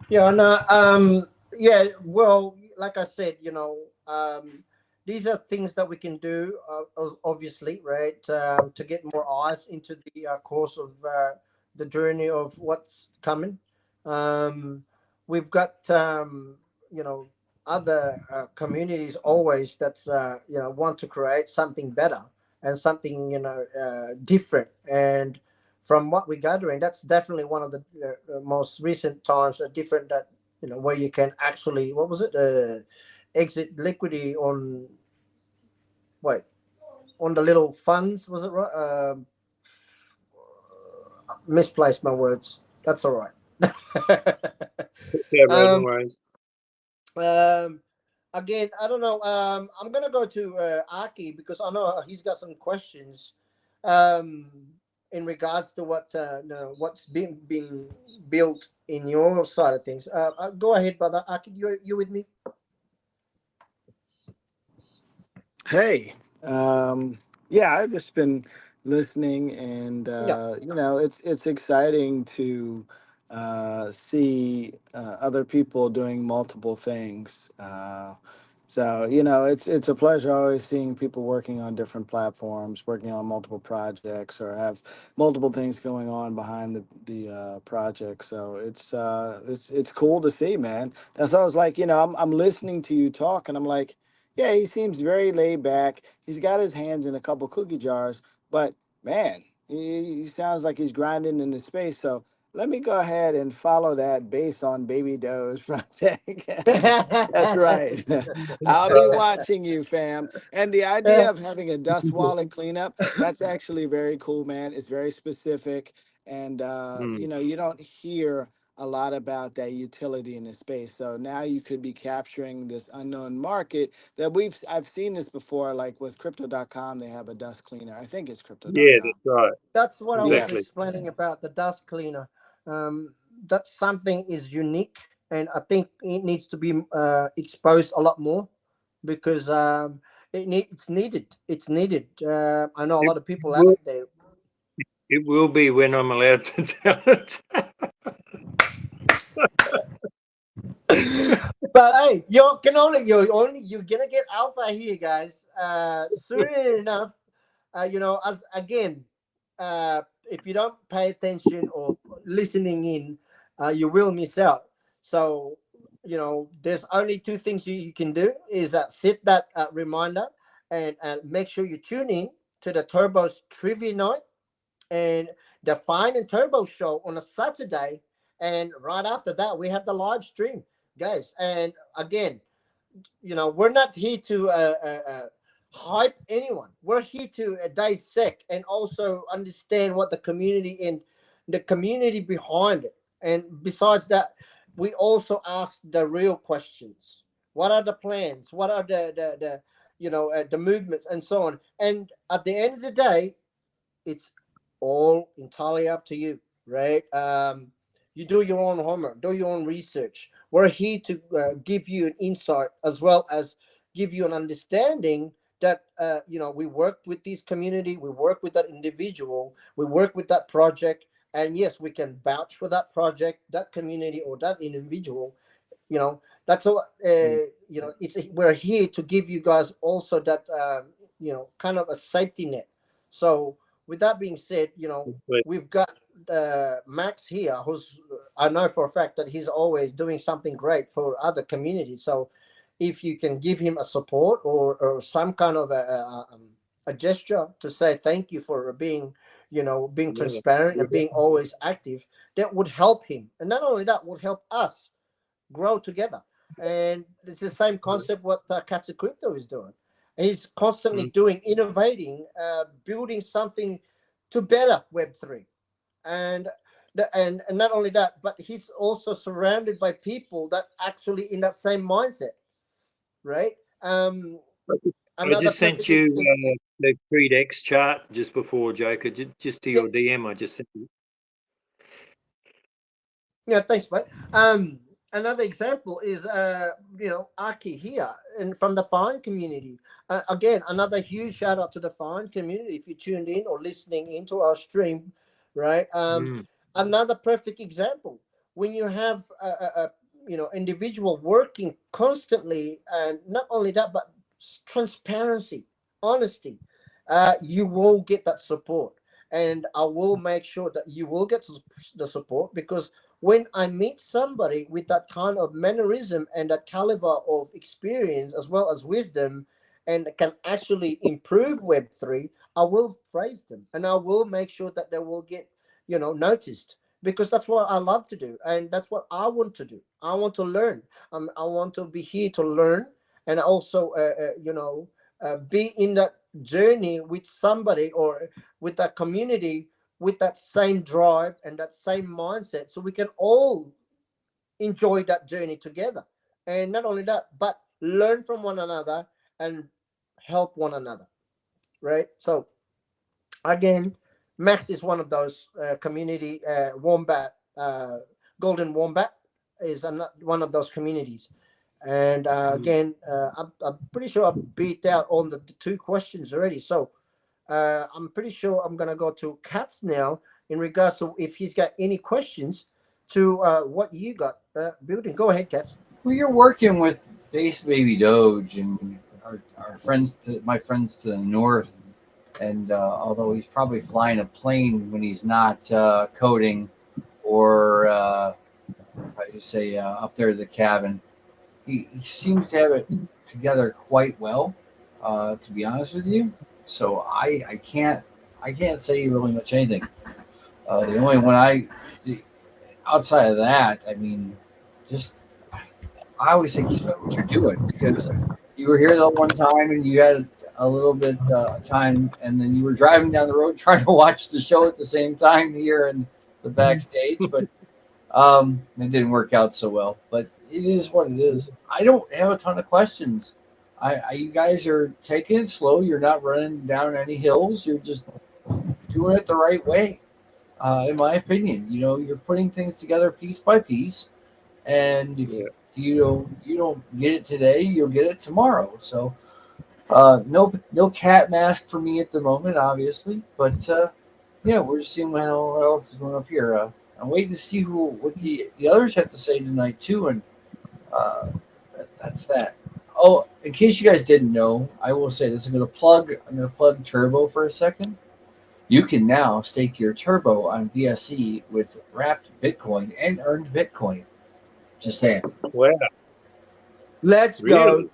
Yeah, no, yeah, well, like I said, these are things that we can do, obviously, right, to get more eyes into the course of the journey of what's coming. We've got, other communities always that's, want to create something better and something, different. And from what we're gathering, that's definitely one of the most recent times different that where you can actually, what was it, exit liquidity on on the little funds, was it right? Misplaced my words. That's all right. Yeah, right, no um, worries. Again, I don't know. I'm gonna go to Aki because I know he's got some questions. Um, in regards to what's being built in your side of things. Go ahead, brother. Aki, you with me? Hey, yeah, I've just been listening, and Yeah. it's exciting to see other people doing multiple things. So it's a pleasure always seeing people working on different platforms, working on multiple projects, or have multiple things going on behind the project. So it's cool to see, man. That's why I was like, I'm listening to you talk, and I'm like. Yeah, he seems very laid back. He's got his hands in a couple cookie jars, but man, he sounds like he's grinding in the space. So let me go ahead and follow that based on Baby Doe's project. That's right. I'll be watching you, fam. And the idea of having a dust wallet cleanup, that's actually very cool, man. It's very specific. And, you don't hear a lot about that utility in the space. So now you could be capturing this unknown market that I've seen this before, like with crypto.com, they have a dust cleaner. I think it's Yeah, crypto.com. that's right. That's what I was Yeah. Exactly. explaining about the dust cleaner. That something is unique, and I think it needs to be exposed a lot more because it's needed. It's needed. I know a It lot of people will, out there. it will be when I'm allowed to tell it. But hey, you're gonna get alpha here, guys. Soon enough, as again, if you don't pay attention or listening in, you will miss out. So there's only two things you can do is set that reminder and make sure you tune in to the Turbo's trivia night and the Fine and Turbo show on a Saturday. And right after that, we have the live stream, guys. And again, we're not here to hype anyone. We're here to dissect and also understand what the community and the community behind it. And besides that, we also ask the real questions. What are the plans? What are the movements and so on? And at the end of the day, it's all entirely up to you, right? You do your own homework, do your own research. We're here to give you an insight as well as give you an understanding that we work with this community, we work with that individual, we work with that project, and yes, we can vouch for that project, that community, or that individual. That's all. We're here to give you guys also that kind of a safety net. So with that being said, we've got Max here, who's I know for a fact that he's always doing something great for other communities. So if you can give him a support or some kind of a gesture to say thank you for being, being transparent and being always active, that would help him. And not only that, would help us grow together. And it's the same concept what Cats of Crypto is doing. He's constantly doing, innovating, building something to better Web3. And and not only that, but he's also surrounded by people that actually in that same mindset, right? I just sent you the Creed X chart just before, Joker, just to your DM. I just sent you. Yeah, thanks, mate. Another example is Aki here and from the Fine community. Again, another huge shout out to the Fine community if you tuned in or listening into our stream, right? Another perfect example when you have a individual working constantly, and not only that, but transparency, honesty, you will get that support, and I will make sure that you will get the support, because when I meet somebody with that kind of mannerism and that caliber of experience as well as wisdom, and can actually improve Web3, I will praise them and I will make sure that they will get noticed, because that's what I love to do and that's what I want to do. I want to learn. I want to be here to learn, and also be in that journey with somebody or with that community with that same drive and that same mindset, so we can all enjoy that journey together. And not only that, but learn from one another and help one another, right? So again, Max is one of those community wombat, golden wombat is one of those communities. And again, I'm pretty sure I beat out on the two questions already. So I'm pretty sure I'm gonna go to Cats now in regards to if he's got any questions to what you got building. Go ahead, Cats. Well, you're working with Base Baby Doge and our friends, my friends to the north, and although he's probably flying a plane when he's not coding or I just say up there at the cabin, he seems to have it together quite well. To be honest with you. So I can't say really much anything. The only one outside of that, I mean, just I always say keep up what you're doing, because you were here that one time and you had a little bit of time, and then you were driving down the road trying to watch the show at the same time here in the backstage, but it didn't work out so well. But it is what it is. I don't have a ton of questions. You guys are taking it slow. You're not running down any hills. You're just doing it the right way, in my opinion. You're putting things together piece by piece, and if you don't get it today, you'll get it tomorrow. So, no cat mask for me at the moment, obviously. But we're just seeing what else is going up here. I'm waiting to see what the others have to say tonight too, and that's that. Oh, in case you guys didn't know, I will say this. I'm gonna plug Turbo for a second. You can now stake your Turbo on BSC with wrapped Bitcoin and earned Bitcoin. Just saying. Wow. Let's Really? go.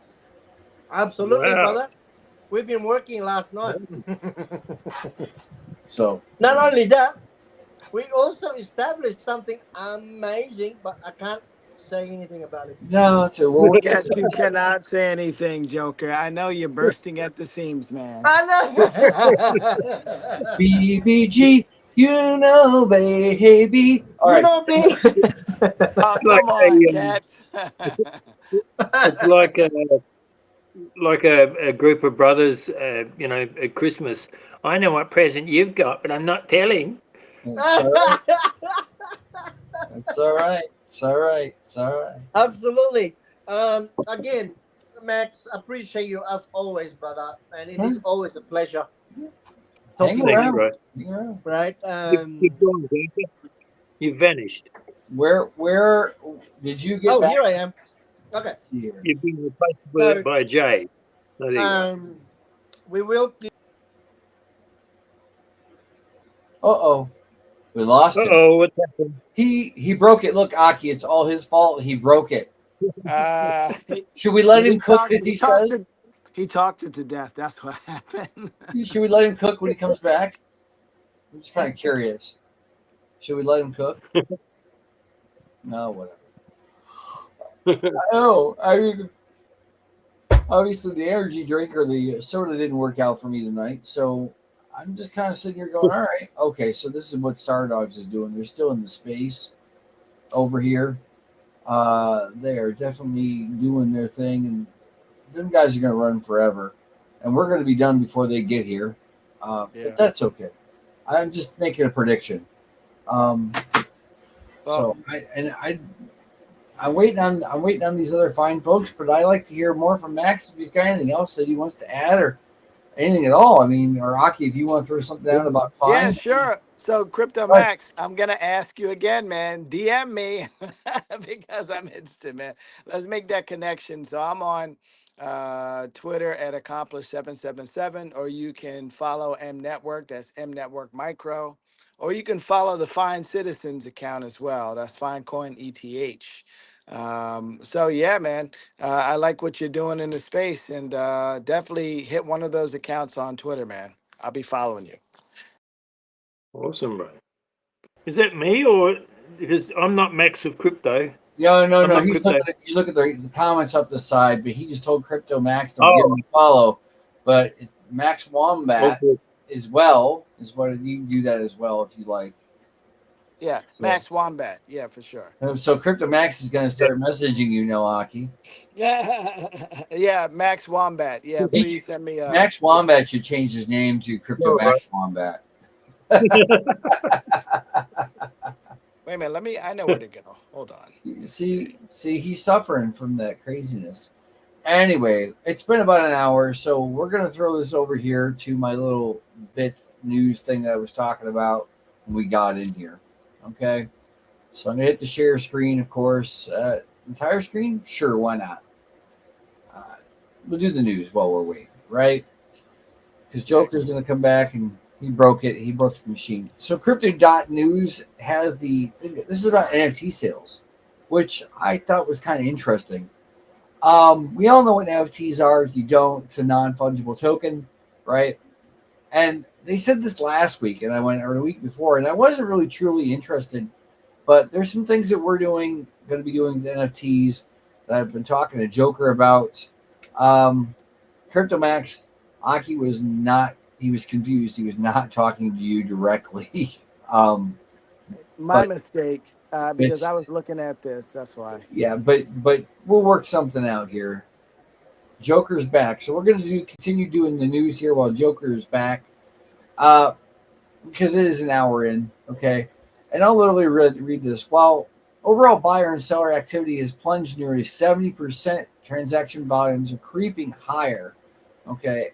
Absolutely, Wow. brother. We've been working last night. So not only that, we also established something amazing, but I can't say anything about it. no, Yes, you cannot say anything, Joker. I know you're bursting at the seams, man. I know. BBG, baby. All right. Me. Oh, come on, Cats. It's like a group of brothers, at Christmas. I know what present you've got, but I'm not telling. It's all right. It's all right. Absolutely. Again, Max, appreciate you as always, brother, and it is always a pleasure. Hang around. Right. You've gone, you've vanished. Where did you get? Oh, back? here I am. Okay. You've been replaced by Jay. So there you go. We will. We lost him. Uh-oh, what's happened? He broke it. Look, Aki, it's all his fault. He broke it. Should we let him cook as he says? He talked it to death. That's what happened. Should we let him cook when he comes back? I'm just kind of curious. Should we let him cook? No, whatever. Oh, I mean, obviously the energy drink or the soda didn't work out for me tonight, so I'm just kind of sitting here going, all right, okay, so this is what Stardawgs is doing. They're still in the space over here. They are definitely doing their thing, and them guys are going to run forever, and we're going to be done before they get here. But that's okay. I'm just making a prediction. I'm waiting on these other fine folks, but I like to hear more from Max if he's got anything else that he wants to add or anything at all. I mean, or Aki, if you want to throw something down about fine. Yeah, sure. So, Crypto Max, I'm going to ask you again, man. DM me because I'm interested, man. Let's make that connection. So, I'm on Twitter at Accomplish777, or you can follow M Network. That's M Network Micro. Or you can follow the Fine Citizens account as well. That's Finecoin ETH. So, yeah, man, I like what you're doing in the space, and definitely hit one of those accounts on Twitter, man. I'll be following you. Awesome, bro. Is that me or because I'm not Max of Crypto? No. He's Crypto. looking at the comments up the side, but he just told Crypto Max to give him a follow. But Max Wombat as well is what you can do that as well if you like. Yeah, Max Wombat. Yeah, for sure. So Crypto Max is going to start messaging you, Aki. Yeah, Max Wombat. Yeah, please send me. Max Wombat should change his name to Crypto Max Wombat. Wait a minute. I know where to go. Hold on. See, he's suffering from that craziness. Anyway, it's been about an hour, so we're going to throw this over here to my little bit news thing that I was talking about when we got in here. Okay, so I'm going to hit the share screen, of course. Entire screen? Sure, why not? We'll do the news while we're waiting, right? Because Joker's going to come back and he broke it. He broke the machine. So Crypto.news has this is about NFT sales, which I thought was kind of interesting. We all know what NFTs are. If you don't, it's a non-fungible token, right? And they said this last week, and I went or the week before, and I wasn't really truly interested. But there's some things that we're going to be doing with NFTs that I've been talking to Joker about. Crypto Max, Aki was not. He was confused. He was not talking to you directly. My mistake, because I was looking at this. That's why. Yeah, but we'll work something out here. Joker's back, so we're going to continue doing the news here while Joker's back, because it is an hour in. Okay, and I'll literally read this. While overall buyer and seller activity has plunged nearly 70%, transaction volumes are creeping higher. Okay.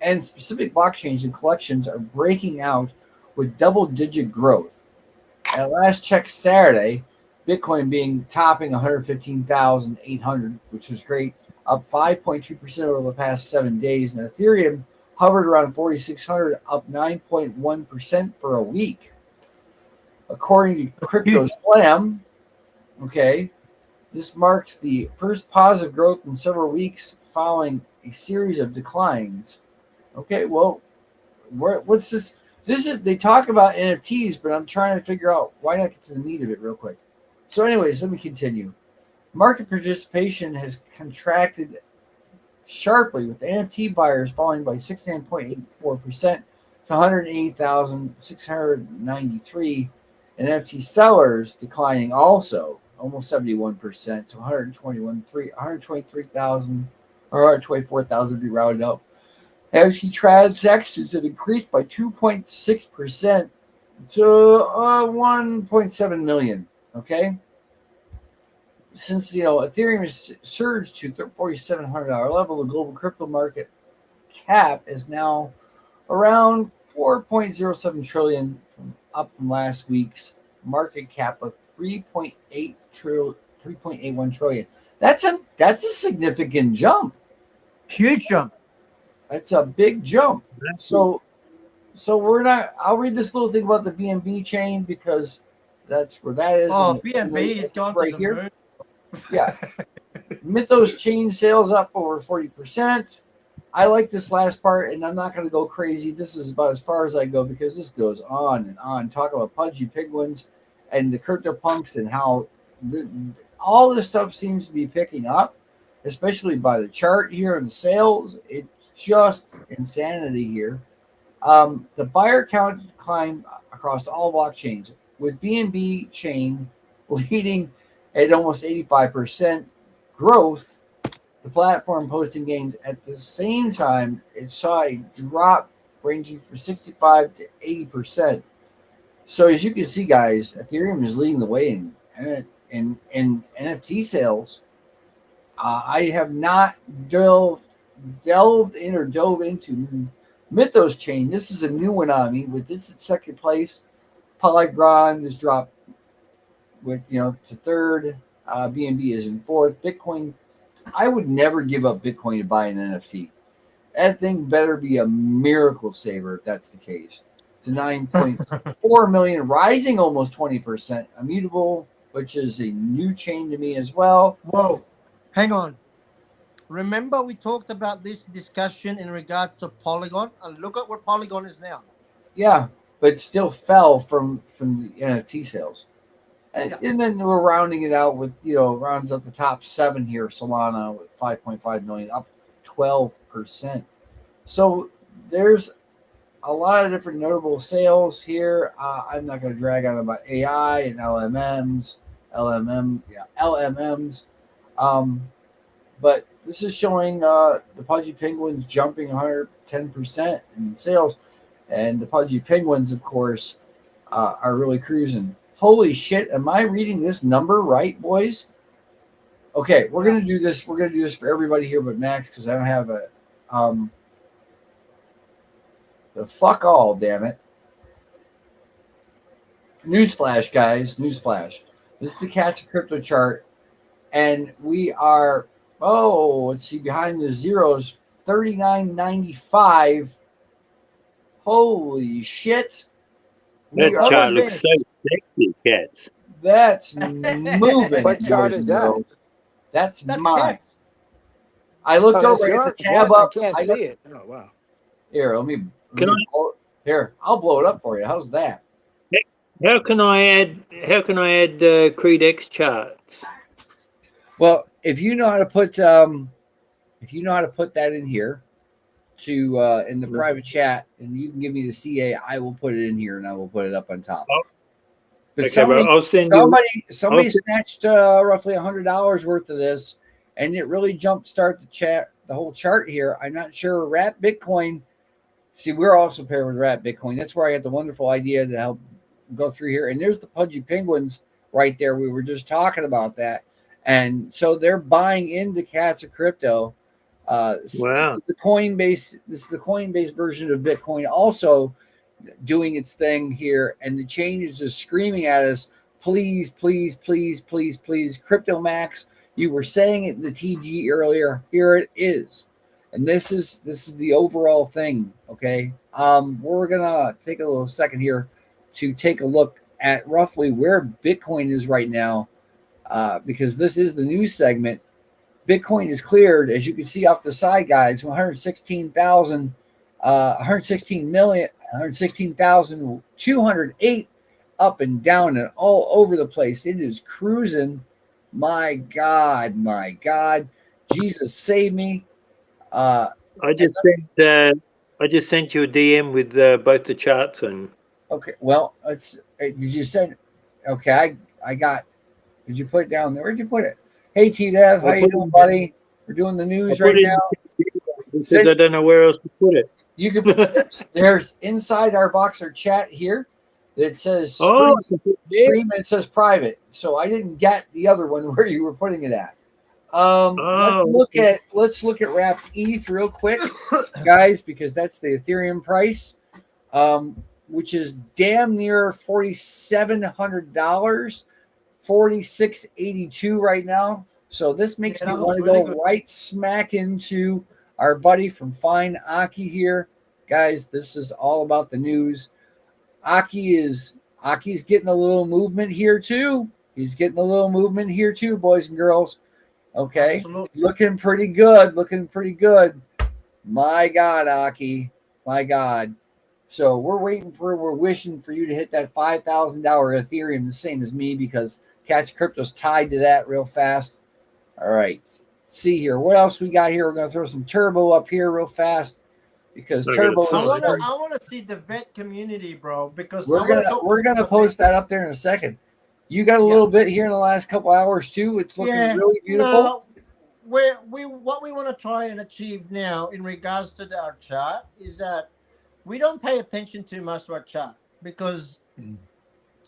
And specific blockchains and collections are breaking out with double-digit growth. At last check Saturday, Bitcoin topping 115,800, which was great, up 5.2% over the past 7 days. And Ethereum hovered around 4,600, up 9.1% for a week. According to Crypto Slam, okay, this marks the first positive growth in several weeks following a series of declines. Okay, well, what's this? They talk about NFTs, but I'm trying to figure out why not get to the meat of it real quick. So anyways, let me continue. Market participation has contracted sharply, with NFT buyers falling by 69.84% to 180,693, and NFT sellers declining also almost 71% to 123,000 or 124,000 to be rounded up. NFT transactions have increased by 2.6% to 1.7 million. Okay, since Ethereum has surged to $4,700 level, the global crypto market cap is now around 4.07 trillion, up from last week's market cap of 3.81 trillion. That's a significant jump. Huge jump. That's a big jump. So So we're not. I'll read this little thing about the BNB chain because that's where that is. Oh, BNB is going right to the here. moon. Yeah. Mythos chain sales up over 40%. I like this last part, and I'm not going to go crazy. This is about as far as I go because this goes on and on. Talk about pudgy penguins and the CryptoPunks and how all this stuff seems to be picking up, especially by the chart here and the sales. It's just insanity here. The buyer count climbed across all blockchains, with BNB chain leading at almost 85% growth. The platform posting gains at the same time. It saw a drop ranging from 65 to 80%. So as you can see, guys, Ethereum is leading the way in NFT sales. I have not delved in or dove into Mythos chain. This is a new one on me. With this at second place, Polygon has dropped to third. BNB is in fourth. Bitcoin, I would never give up Bitcoin to buy an NFT. That thing better be a miracle saver if that's the case. To 9.4 million, rising almost 20%. Immutable, which is a new chain to me as well. Whoa, hang on. Remember we talked about this discussion in regard to Polygon, and look at where Polygon is now. Yeah, but still fell from the NFT sales. And then we're rounding it out with, rounds up the top 7 here. Solana with 5.5 million, up 12%. So there's a lot of different notable sales here. I'm not going to drag on about AI and LMMs. But this is showing the Pudgy Penguins jumping 110% in sales. And the Pudgy Penguins, of course, are really cruising. Holy shit, am I reading this number right, boys? Okay, we're going to do this. We're going to do this for everybody here but Max because I don't have a... the fuck all, damn it. Newsflash, guys. Newsflash. This is the Cats of Crypto chart. And we are... let's see. Behind the zeros, 39.95. Holy shit. That chart looks so sexy, Cats. That's moving. What chart is that? That's mine. Cats. I looked over at the tab up. I can't see it. Oh, wow. Here, Here, I'll blow it up for you. How's that? How can I add Creed X charts? Well, if you know how to put that in here to in the private chat, and you can give me the CA, I will put it in here and I will put it up on top. Oh. But okay, somebody snatched roughly $100 worth of this, and it really jumpstart the whole chart here. I'm not sure. Rat Bitcoin. See, we're also paired with Rat Bitcoin. That's where I got the wonderful idea to help go through here. And there's the Pudgy Penguins right there. We were just talking about that. And so they're buying into Cats of Crypto. Wow. This is the Coinbase version of Bitcoin also doing its thing here. And the chain is just screaming at us, please, please, please, please, please. Crypto Max, you were saying it in the TG earlier. Here it is. And this is the overall thing, okay? We're gonna take a little second here to take a look at roughly where Bitcoin is right now, because this is the news segment. Bitcoin is cleared, as you can see off the side, guys, 116,208 up and down and all over the place. It is cruising. My God, Jesus save me. I just sent you a DM with both the charts on. Okay, well, did you send? Okay, I got. Did you put it down there? Where'd you put it? Hey, T-Dev, how you doing, buddy? We're doing the news right now. Because I don't know where else to put it. You can put it. There's inside our Boxer chat here that says stream, and it says private. So I didn't get the other one where you were putting it at. Let's look at Wrapped ETH real quick, guys, because that's the Ethereum price, which is damn near $4,700, $4,682 right now. So this makes me want to go right smack into our buddy from Fine Aki here. guys, this is all about the news. Aki's getting a little movement here too. He's getting a little movement here too, boys and girls. Okay, Absolutely. looking pretty good. Looking pretty good. My God, Aki, my God. So we're wishing for you to hit that $5,000 Ethereum, the same as me, because Catch Crypto's tied to that real fast. All right, let's see here. What else we got here? We're gonna throw some turbo up here real fast because turbo I is. wanna see the vet community, bro, because We're gonna post that up there in a second. You got a little bit here in the last couple hours too. It's looking really beautiful. No, what we want to try and achieve now in regards to our chart is that we don't pay attention too much to our chart, because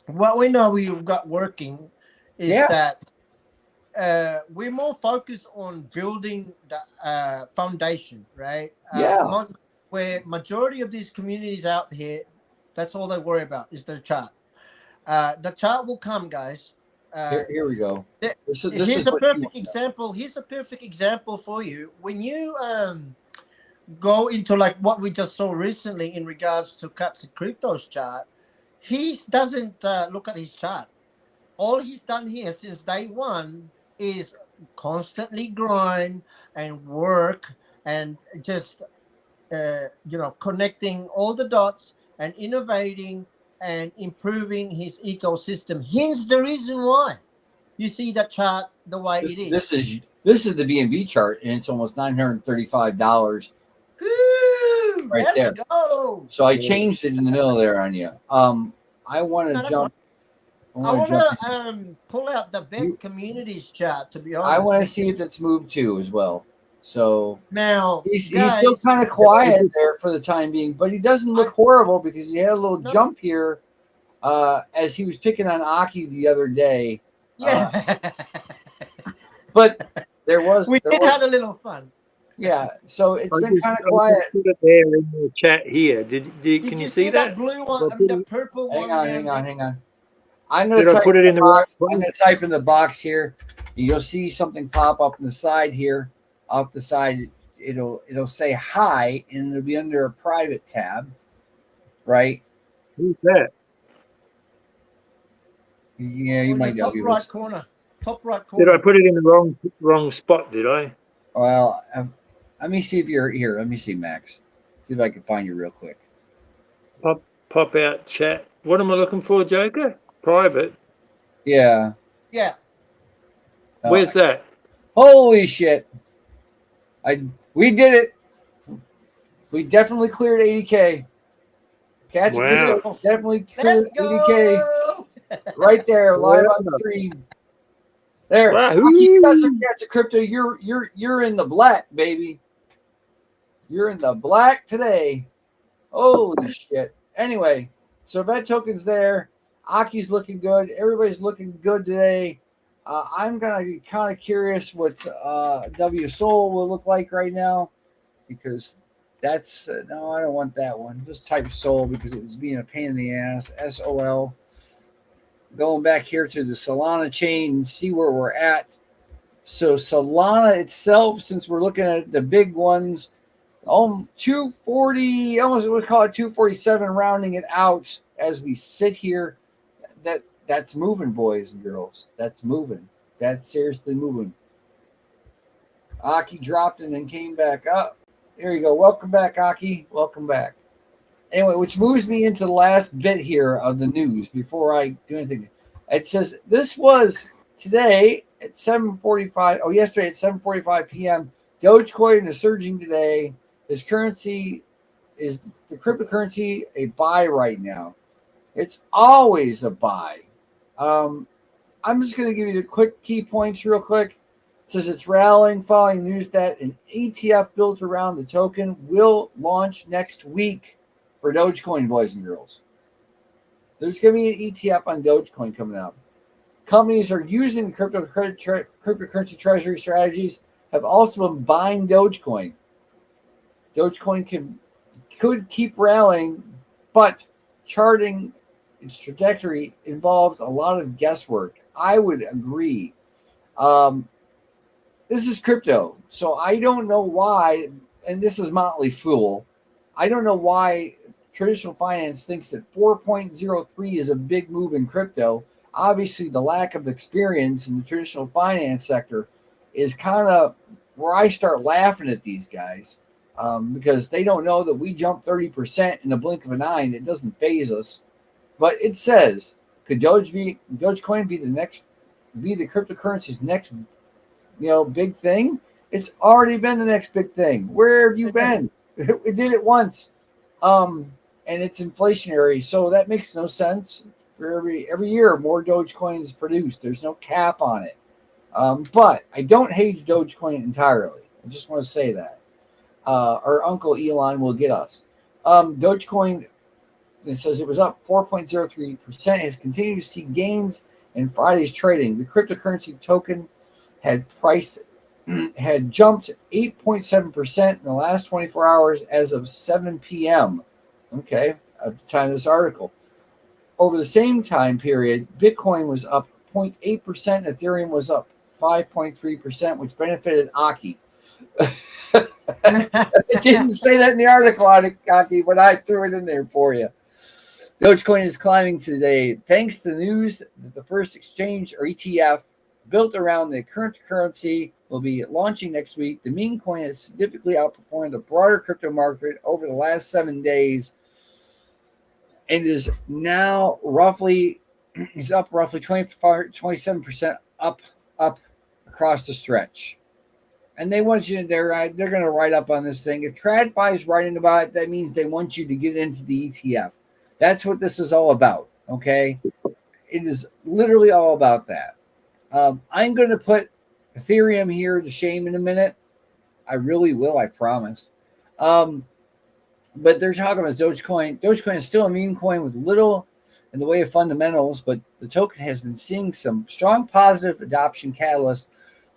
what we know we've got working is that we're more focused on building the foundation, right? Where majority of these communities out here, that's all they worry about is their chart. The chart will come, guys. Here we go. Here's a perfect example. Here's a perfect example for you. When you go into like what we just saw recently in regards to Cats Crypto's chart, he doesn't look at his chart. All he's done here since day one is constantly grind and work and just connecting all the dots and innovating and improving his ecosystem. Hence the reason why you see that chart the way it is. This is the BNB chart, and it's almost $935 right there. Go. So I changed it in the middle there on you. I want to jump. I want to pull out the vet communities chart, to be honest. I want to see if it's moved too as well. So now he's still kind of quiet there for the time being, but he doesn't look horrible because he had a little jump here as he was picking on Aki the other day. Yeah, but we did have a little fun. Yeah, so it's been kind of quiet. Put it there in the chat here. Can you see that? Blue one, the purple one. Hang on. I'm going to put it in the box. I'm going to type in the box here. You'll see something pop up on the side here. Off the side, it'll say hi, and it'll be under a private tab, right? Who's that? Yeah, you might know. Top right corner. Did I put it in the wrong spot? Did I? Well, let me see if you're here. Let me see, Max. See if I can find you real quick. Pop out chat. What am I looking for, Joker? Private. Yeah. Where's that? Holy shit! We did it. We definitely cleared 80K. Definitely cleared 80K. Right there, live on the stream. There. You got some Cats of Crypto. You're in the black, baby. You're in the black today. Holy shit. Anyway, so vet token's there. Aki's looking good. Everybody's looking good today. I'm gonna be kind of curious what W Soul will look like right now, because that's no, I don't want that one. Just type Soul because it was being a pain in the ass. SOL. Going back here to the Solana chain and see where we're at. So Solana itself, since we're looking at the big ones, 240, almost we'll call it 247, rounding it out as we sit here. That's moving, boys and girls. That's moving. That's seriously moving. Aki dropped and then came back up. There you go. Welcome back, Aki. Welcome back. Anyway, which moves me into the last bit here of the news before I do anything. It says this was today at 7:45. Oh, yesterday at 7:45 p.m. Dogecoin is surging today. This currency is the cryptocurrency a buy right now. It's always a buy. I'm just going to give you the quick key points real quick. It says it's rallying following news that an ETF built around the token will launch next week for Dogecoin, boys and girls. There's going to be an ETF on Dogecoin coming out. Companies are using cryptocurrency treasury strategies have also been buying Dogecoin. Dogecoin could keep rallying, but charting its trajectory involves a lot of guesswork. I would agree. This is crypto, so I don't know why, and this is Motley Fool. I don't know why traditional finance thinks that 4.03 is a big move in crypto. Obviously, the lack of experience in the traditional finance sector is kind of where I start laughing at these guys, because they don't know that we jumped 30% in the blink of an eye and it doesn't phase us. But it says, could Dogecoin be the cryptocurrency's next big thing? It's already been the next big thing. Where have you been? It did it once. And it's inflationary, so that makes no sense. For every year, more Dogecoin is produced. There's no cap on it. But I don't hate Dogecoin entirely. I just want to say that. Our Uncle Elon will get us. Dogecoin, it says it was up 4.03%, has continued to see gains in Friday's trading. The cryptocurrency token had jumped 8.7% in the last 24 hours as of 7 p.m. Okay, at the time of this article. Over the same time period, Bitcoin was up 0.8%, Ethereum was up 5.3%, which benefited Aki. It didn't say that in the article, Aki, but I threw it in there for you. Dogecoin is climbing today thanks to the news that the first exchange or ETF built around the current currency will be launching next week. The meme coin has significantly outperformed the broader crypto market over the last 7 days and is now up roughly 27% up across the stretch. And they want you, they're going to write up on this thing. If TradFi is writing about it, that means they want you to get into the ETF. That's what this is all about, okay? It is literally all about that. I'm going to put Ethereum here to shame in a minute. I really will, I promise. But they're talking about Dogecoin. Dogecoin is still a meme coin with little in the way of fundamentals, but the token has been seeing some strong positive adoption catalysts.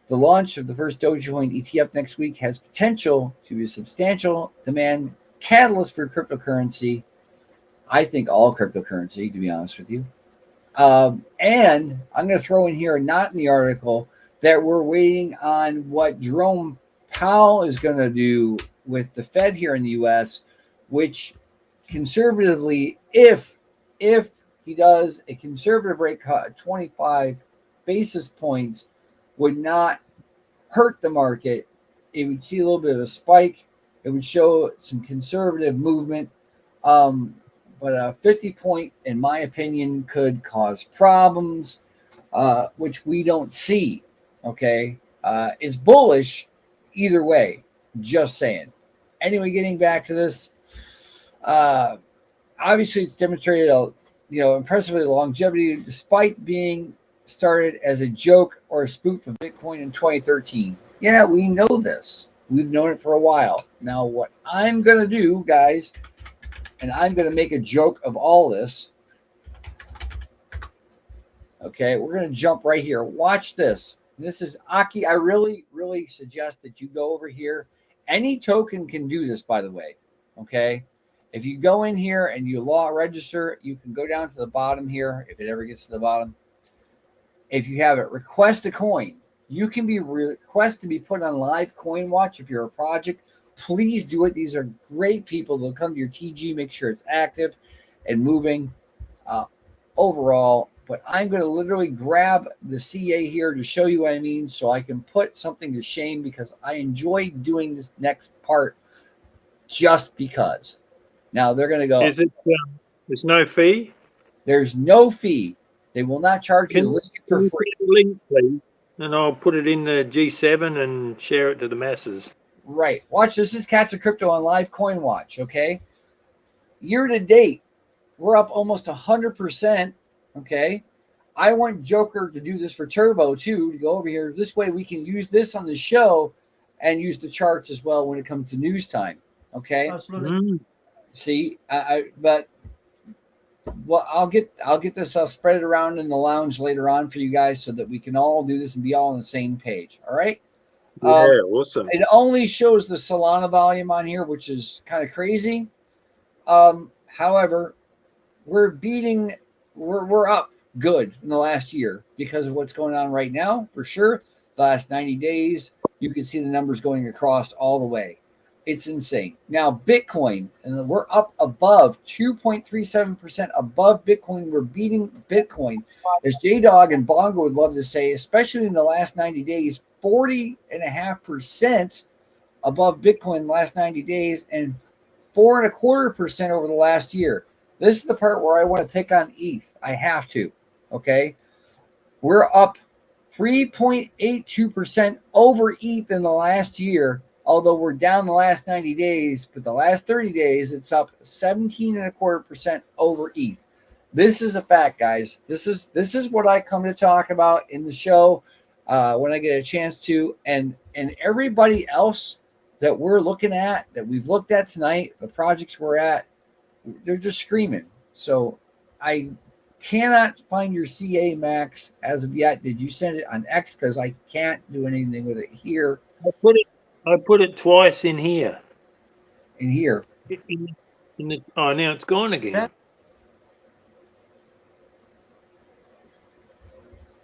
The launch of the first Dogecoin ETF next week has potential to be a substantial demand catalyst for cryptocurrency. I think all cryptocurrency, to be honest with you. And I'm going to throw in here, not in the article, that we're waiting on what Jerome Powell is going to do with the Fed here in the U.S., which conservatively, if he does a conservative rate cut, 25 basis points, would not hurt the market. It would see a little bit of a spike. It would show some conservative movement. But a 50 point, in my opinion, could cause problems, which we don't see. Okay. It's bullish either way. Just saying. Anyway, getting back to this, obviously it's demonstrated impressively longevity despite being started as a joke or a spoof of Bitcoin in 2013. Yeah, we know this. We've known it for a while. Now, what I'm going to do, guys, and I'm going to make a joke of all this. Okay, we're going to jump right here. Watch this. This is Aki. I really, really suggest that you go over here. Any token can do this, by the way. Okay, if you go in here and you register, you can go down to the bottom here if it ever gets to the bottom. If you have it, request a coin. You can be request to be put on live coin watch if you're a project. Please do it. These are great people. They'll come to your TG, make sure it's active and moving overall. But I'm going to literally grab the CA here to show you what I mean so I can put something to shame because I enjoy doing this next part just because. Now they're going to go. Is it? There's no fee? There's no fee. They will not charge you to list it for free. Link, please, and I'll put it in the G7 and share it to the masses. Right. Watch, this is Cats of Crypto on Live Coin Watch, okay? Year to date, we're up almost 100%, okay? I want Joker to do this for Turbo, too, to go over here. This way we can use this on the show and use the charts as well when it comes to news time, okay? Absolutely. See, but I'll get this. I'll spread it around in the lounge later on for you guys so that we can all do this and be all on the same page, all right? Yeah, awesome. It only shows the Solana volume on here, which is kind of crazy. However, we're up good in the last year because of what's going on right now, for sure. The last 90 days, you can see the numbers going across all the way. It's insane. Now, Bitcoin, and we're up above 2.37% above Bitcoin. We're beating Bitcoin. As J-Dog and Bongo would love to say, especially in the last 90 days, 40.5% above Bitcoin in the last 90 days and 4.25% over the last year. This is the part where I want to pick on ETH. I have to. Okay. We're up 3.82% over ETH in the last year, although we're down the last 90 days, but the last 30 days, it's up 17.25% over ETH. This is a fact, guys. This is what I come to talk about in the show when I get a chance to, and everybody else that we're looking at, that we've looked at tonight, the projects we're at, they're just screaming. So I cannot find your CA, Max, as of yet. Did you send it on X? Because I can't do anything with it here. I put it twice in here. In here. Oh, now it's gone again. Yeah.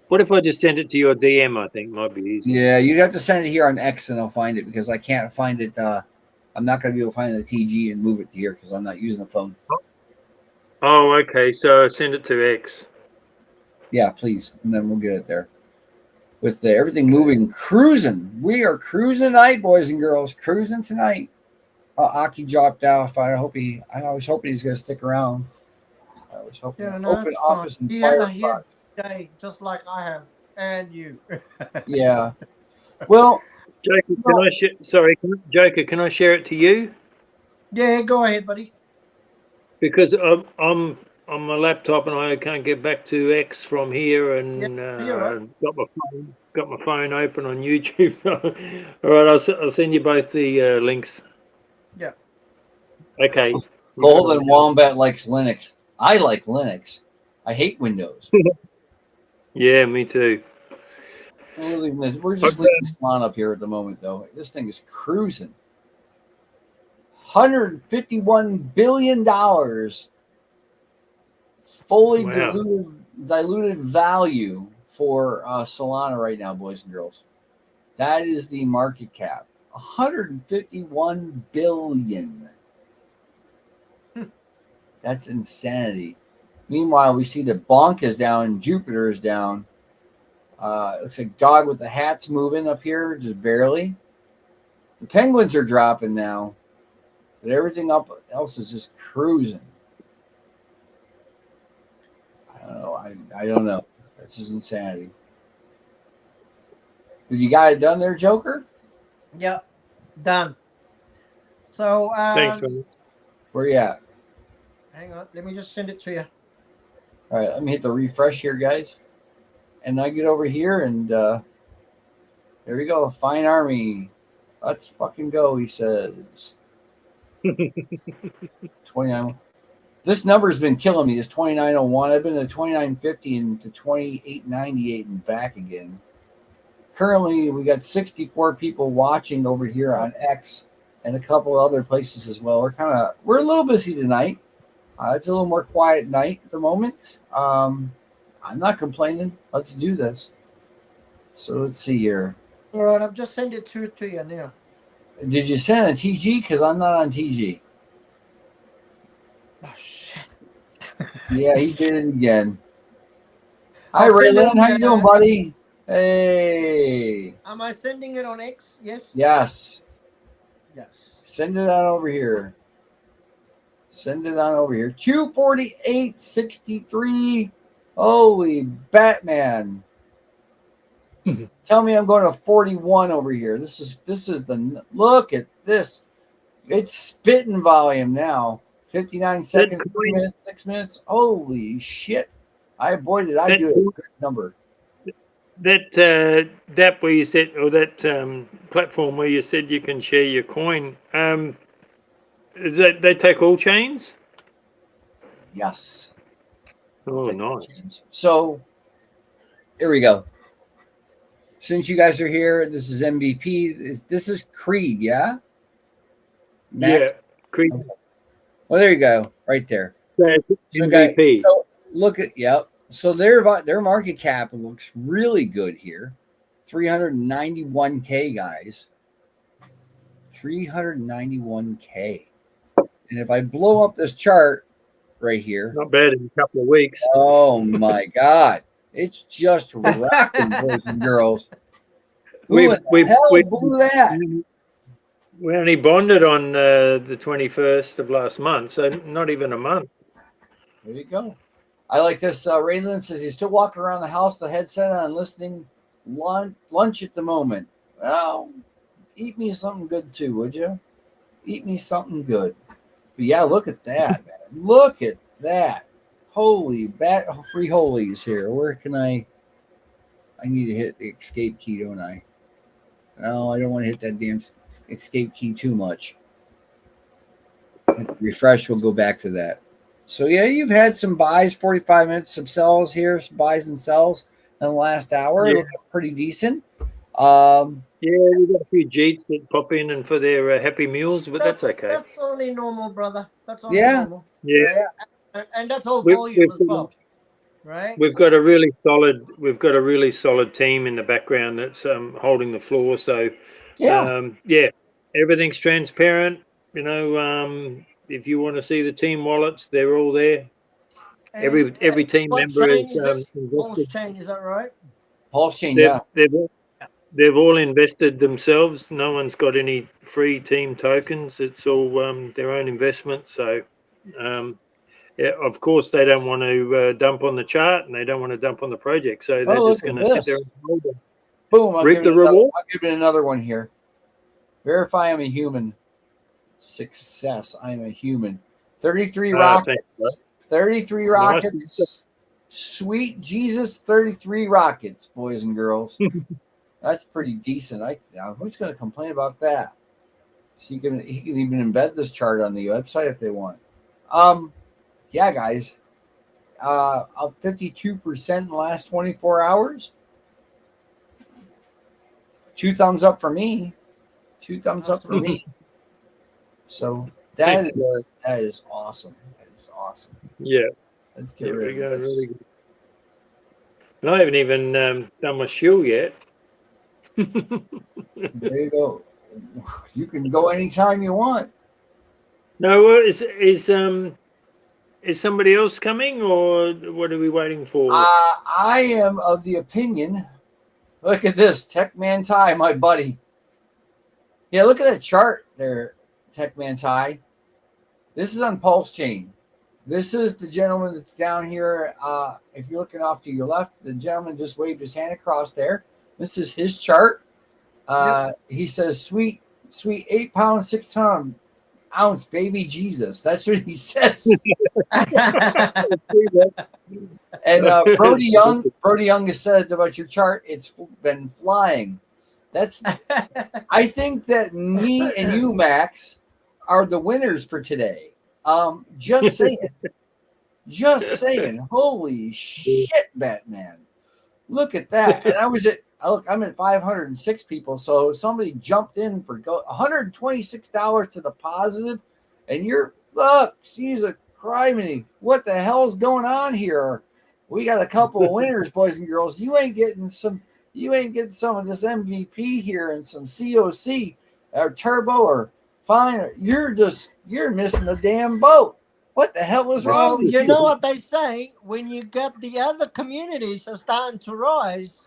What if I just send it to your DM? I think might be easier. Yeah, you have to send it here on X, and I'll find it because I can't find it. I'm not going to be able to find the TG and move it to here because I'm not using the phone. Oh, okay. So send it to X. Yeah, please, and then we'll get it there. With everything moving, cruising. We are cruising tonight, boys and girls. Cruising tonight. Aki dropped out. I was hoping he's going to stick around. I was hoping. Yeah, no, Open it's office fine. and He had a Firefox. huge day, just like I have, and you. Yeah. Well, Joker, Joker, can I share it to you? Yeah, go ahead, buddy. Because I'm on my laptop and I can't get back to X from here, and you're right. got my phone open on YouTube. All right, I'll send you both the links. Yeah. Okay. Golden Wombat likes Linux. I like Linux. I hate Windows. Yeah, me too. We're just leaving Swan up here at the moment, though. This thing is cruising. $151 billion fully diluted value for Solana right now, boys and girls. That is the market cap. 151 billion. That's insanity. Meanwhile, we see that Bonk is down and Jupiter is down. Looks like Dog with the hat's moving up here, just barely. The Penguins are dropping now, but everything else is just cruising. I don't know. I don't know. This is insanity. Did you got it done there, Joker? Yep. Done. So, thanks, man. Where you at? Hang on. Let me just send it to you. All right, let me hit the refresh here, guys. And I get over here, and there we go. Fine Army. Let's fucking go, he says. 29. This number's been killing me. It's 2901. I've been to 2950 and to 2898 and back again. Currently, we got 64 people watching over here on X and a couple other places as well. We're a little busy tonight. It's a little more quiet night at the moment. I'm not complaining. Let's do this. So let's see here. All right, I've just sent it to you now. Did you send a TG? Because I'm not on TG. Oh, shit. Yeah, he did it again. Hi, Raylan. How you doing, buddy? Hey. Am I sending it on X? Yes? Yes. Yes. Send it on over here. 248.63. Holy Batman. Tell me I'm going to 41 over here. This is look at this. It's spitting volume now. 59 seconds, 3 minutes, 6 minutes. Holy shit. Did I do a good number. That where you said, or that platform where you said you can share your coin, is that they take all chains? Yes. Oh, nice. So here we go. Since you guys are here, this is MVP. This is Creed, yeah? Max? Yeah, Creed. Okay. Well, there you go, right there. MVP. So look at So their market cap looks really good here. 391K, guys. 391K. And if I blow up this chart right here, Not bad in a couple of weeks. oh my God, it's just rocking, boys and girls. Who in the hell blew that? We only bonded on the 21st of last month, so not even a month. There you go. I like this. Raylan says he's still walking around the house with the headset on, listening lunch at the moment. Well, eat me something good too, would you? Eat me something good. But yeah, look at that, man. Look at that. Holy bat free holies here. Where can I need to hit the escape key, don't I? No, I don't want to hit that damn escape key too much. Refresh will go back to that. So yeah, you've had some buys, 45 minutes, some sells here, some buys and sells in the last hour. Yeah. Looking pretty decent. Yeah, we've got a few Jeets that pop in and for their Happy Meals, but that's okay. That's only normal, brother. That's only normal. Yeah. Right? And that's all volume as well. Right? We've got a really solid team in the background that's holding the floor. So everything's transparent. You know, if you want to see the team wallets, they're all there. And every team member is Pulse Chain, is that right? Pulse Chain, yeah. They've all invested themselves. No one's got any free team tokens. It's all their own investment. So, of course, they don't want to dump on the chart and they don't want to dump on the project. So they're just going to sit there and hold it. Boom! Reap the reward. I'll give it another one here. Verify I'm a human. Success. I'm a human. 33 rockets. 33 rockets. Nice. Sweet Jesus, 33 rockets, boys and girls. That's pretty decent. Who's going to complain about that? So he can even embed this chart on the website if they want. Yeah, guys. Up 52% in the last 24 hours. 2 thumbs up for me. 2 thumbs up for me. So that is awesome. That is awesome. Yeah. Let's get rid of this. Really good. And I haven't even done my shield yet. There you go. You can go anytime you want. No, is somebody else coming, or what are we waiting for? I am of the opinion. Look at this, Techman Ty, my buddy. Yeah, look at that chart there, Techman Ty. This is on Pulse Chain. This is the gentleman that's down here. If you're looking off to your left, the gentleman just waved his hand across there. This is his chart. He says, sweet 8 pound, 6 ounce baby Jesus. That's what he says. And Brody Young has said about your chart, it's been flying. I think that me and you, Max, are the winners for today. Just saying. Just saying. Holy shit, Batman. Look at that. And I'm at 506 people. So somebody jumped in for $126 to the positive. And she's a criminy. What the hell's going on here? We got a couple of winners, boys and girls. You ain't getting some of this MVP here and some COC or turbo or fine. You're missing the damn boat. What the hell is wrong with you? You know what they say, when you get the other communities are starting to rise,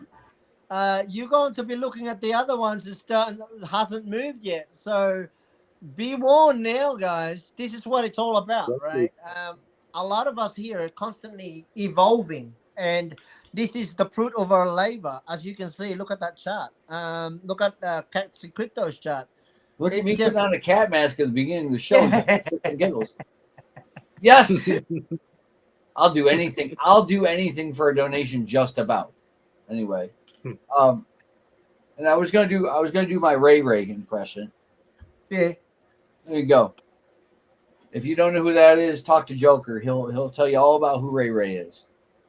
you're going to be looking at the other ones that hasn't moved yet. So be warned now, guys. This is what it's all about, right? A lot of us here are constantly evolving, and this is the fruit of our labor. As you can see, look at that chart. Look at Cats and Crypto's chart. Look at me putting on a cat mask at the beginning of the show. Giggles. Yes. I'll do anything. I'll do anything for a donation, just about. Anyway. And I was gonna do my Ray impression. Yeah. There you go. If you don't know who that is, talk to Joker. He'll tell you all about who Ray is.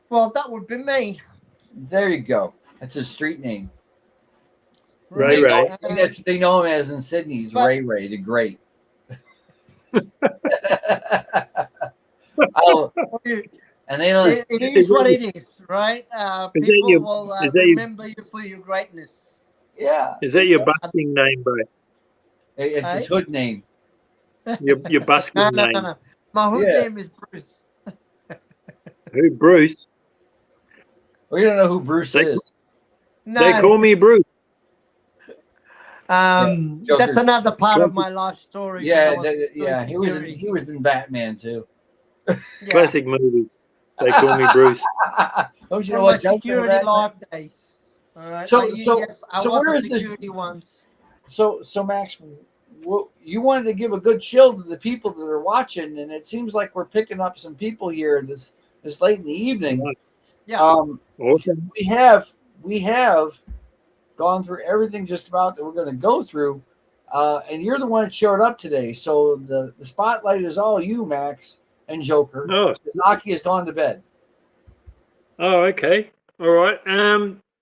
Well, that would be me. There you go. That's his street name. Ray. They know him as in Sydney. He's Ray the Great. And it is what it is, right? People will remember you for your greatness. Yeah. Is that your busting name, bro? It's his hood name. Your busking name. No. My hood name is Bruce. Who, Bruce? We don't know who Bruce is. No. They call me Bruce. That's another part of my life story. Yeah. He was in Batman too. Classic movie. They call me Bruce. Don't you From know my what security life days. All right. So I was a security once. So Max, you wanted to give a good show to the people that are watching, and it seems like we're picking up some people here this late in the evening. Yeah. Awesome. We have gone through everything just about that we're going to go through, and you're the one that showed up today. So the spotlight is all you, Max and Joker. Oh, Aki has gone to bed. Oh, okay. All right.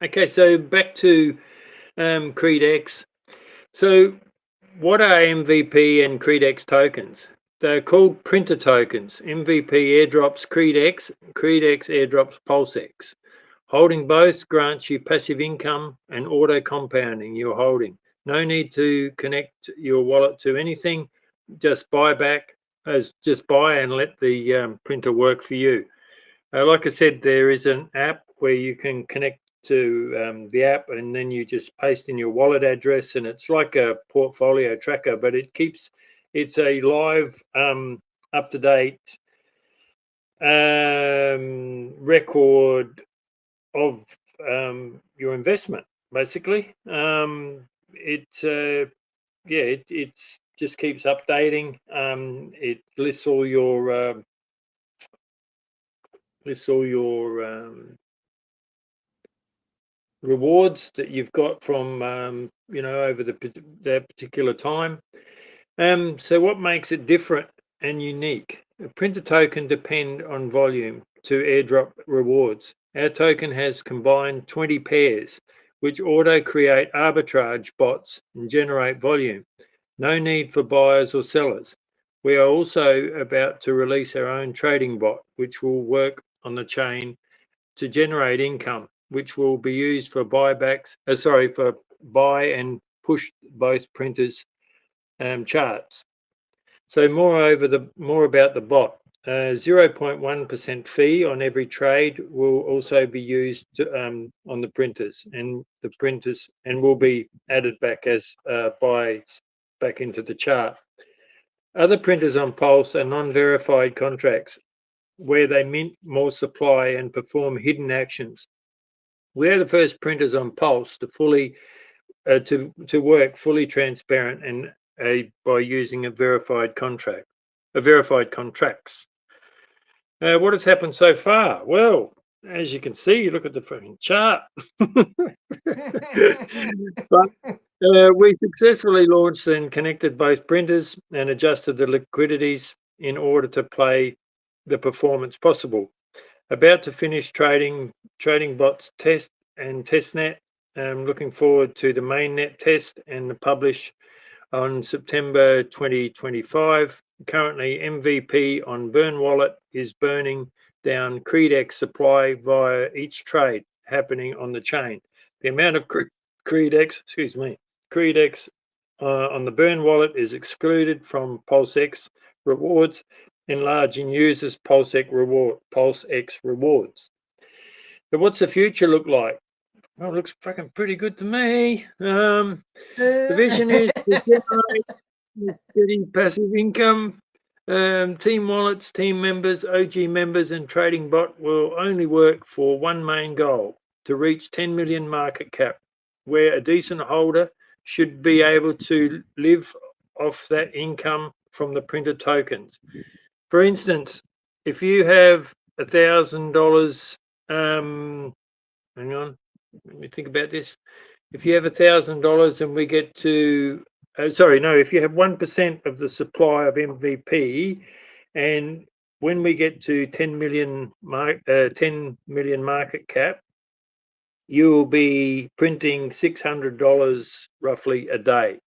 Okay, so back to Creed X. So what are MVP and Creed X tokens? They're called printer tokens. MVP airdrops Creed X airdrops Pulse X. Holding both grants you passive income and auto compounding you're holding. No need to connect your wallet to anything. Just buy and let the printer work for you. Like I said, there is an app where you can connect to the app, and then you just paste in your wallet address, and it's like a portfolio tracker, but it's a live, up-to-date record of your investment. Basically, it just keeps updating. It lists all your rewards that you've got from over that particular time. So what makes it different and unique? A printer token depend on volume to airdrop rewards. Our token has combined 20 pairs, which auto create arbitrage bots and generate volume. No need for buyers or sellers. We are also about to release our own trading bot, which will work on the chain to generate income, which will be used for for buy and push both printers charts. So more about the bot. 0.1% fee on every trade will also be used on the printers, and will be added back as buys back into the chart. Other printers on Pulse are non-verified contracts where they mint more supply and perform hidden actions. We are the first printers on Pulse to work fully transparent and by using verified contracts. What has happened so far? Well, as you can see, look at the fucking chart. But we successfully launched and connected both printers and adjusted the liquidities in order to play the performance possible. About to finish trading bots test and testnet. Looking forward to the mainnet test and the publish on September 2025. Currently, MVP on Burn Wallet is burning down Creed X supply via each trade happening on the chain. The amount of Creed X on the Burn Wallet is excluded from Pulse X rewards, enlarging users' Pulse X rewards. So what's the future look like? Well, it looks fucking pretty good to me. The vision is to generate steady passive income. Team wallets, team members, OG members, and trading bot will only work for one main goal: to reach 10 million market cap, where a decent holder should be able to live off that income from the printed tokens. For instance, if you have $1,000, hang on, let me think about this. If you have $1,000 and we get to, if you have 1% of the supply of MVP, and when we get to 10 million market cap, you will be printing $600 roughly a day.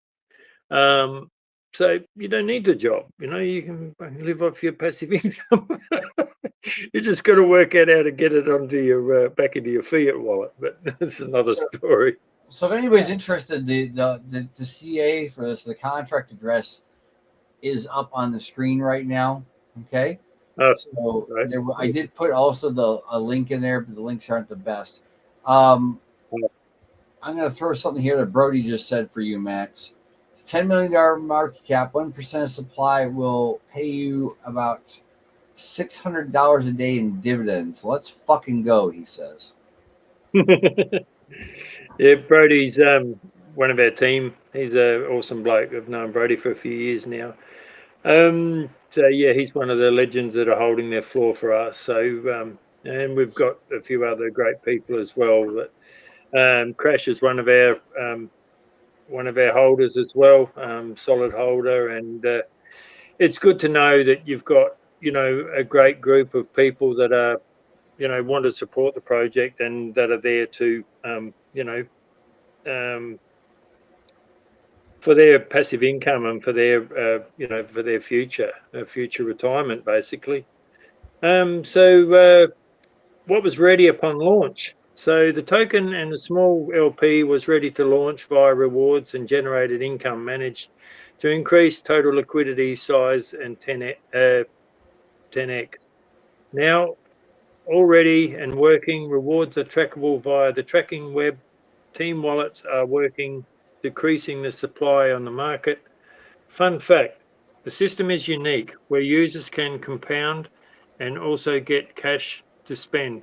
So you don't need the job, you can live off your passive income. You just got to work out how to get it onto your back into your fiat wallet, but that's another story. So if anybody's interested, the CA for this, the contract address is up on the screen right now. Okay. Oh, So right. I did put also a link in there, but the links aren't the best. I'm going to throw something here that Brody just said for you, Max. $10 million market cap, 1% of supply will pay you about $600 a day in dividends. Let's fucking go, he says. Yeah, Brody's one of our team. He's an awesome bloke. I've known Brody for a few years now. So yeah, he's one of the legends that are holding their floor for us. So and we've got a few other great people as well. That Crash is one of our holders as well, solid holder, and it's good to know that you've got a great group of people that are want to support the project and that are there to for their passive income and for their for their future retirement basically. So what was ready upon launch? So the token and the small LP was ready to launch via rewards and generated income managed to increase total liquidity size and 10x. Now already and working, rewards are trackable via the tracking web. Team wallets are working, decreasing the supply on the market. Fun fact, the system is unique where users can compound and also get cash to spend.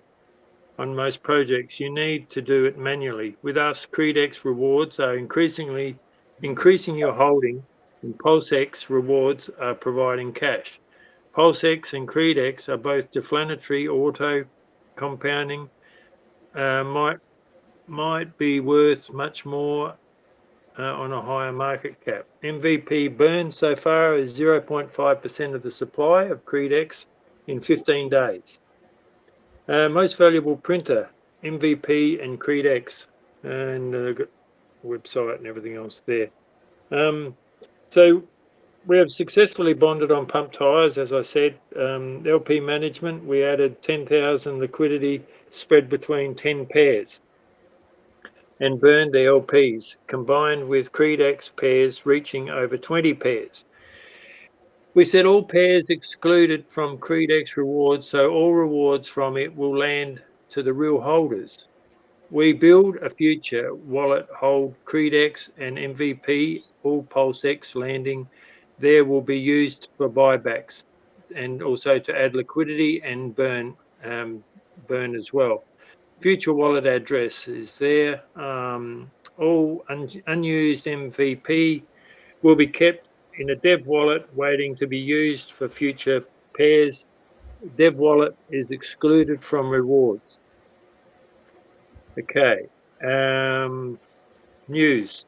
On most projects, you need to do it manually. With us, Creed X rewards are increasing your holding, and PulseX rewards are providing cash. PulseX and Creed X are both deflationary auto compounding. Might be worth much more on a higher market cap. MVP burn so far is 0.5% of the supply of Creed X in 15 days. Most valuable printer, MVP and Creed X, and website and everything else there. So we have successfully bonded on pump tires, as I said. LP management, we added 10,000 liquidity spread between 10 pairs and burned the LPs, combined with Creed X pairs reaching over 20 pairs. We said all pairs excluded from Creed X rewards, so all rewards from it will land to the real holders. We build a future wallet hold Creed X and MVP, all Pulse X landing there will be used for buybacks and also to add liquidity and burn as well. Future wallet address is there. All unused MVP will be kept in a dev wallet waiting to be used for future pairs. Dev wallet is excluded from rewards. Okay. News.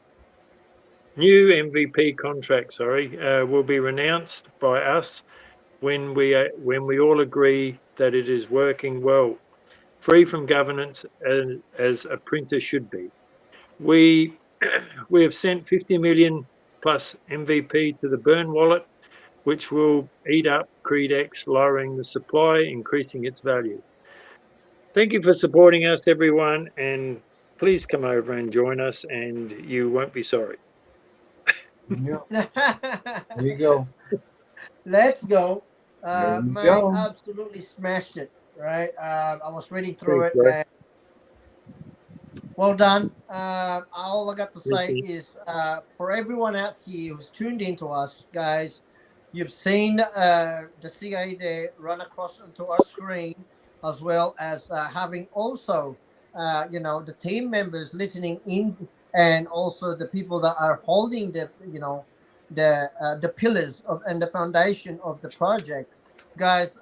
New MVP contract, will be renounced by us when we all agree that it is working well, free from governance as a printer should be. We have sent 50 million plus MVP to the burn wallet, which will eat up Creed X, lowering the supply, increasing its value. Thank you for supporting us, everyone, and please come over and join us, and you won't be sorry. Yeah. There you go. Let's go. There you Mate, go. absolutely smashed it, right? I was reading through Thanks, it. bro. And well done. All I got to say is for everyone out here who's tuned into us, guys, you've seen the CA there run across onto our screen, as well as having also, the team members listening in, and also the people that are holding the pillars of and the foundation of the project. Guys,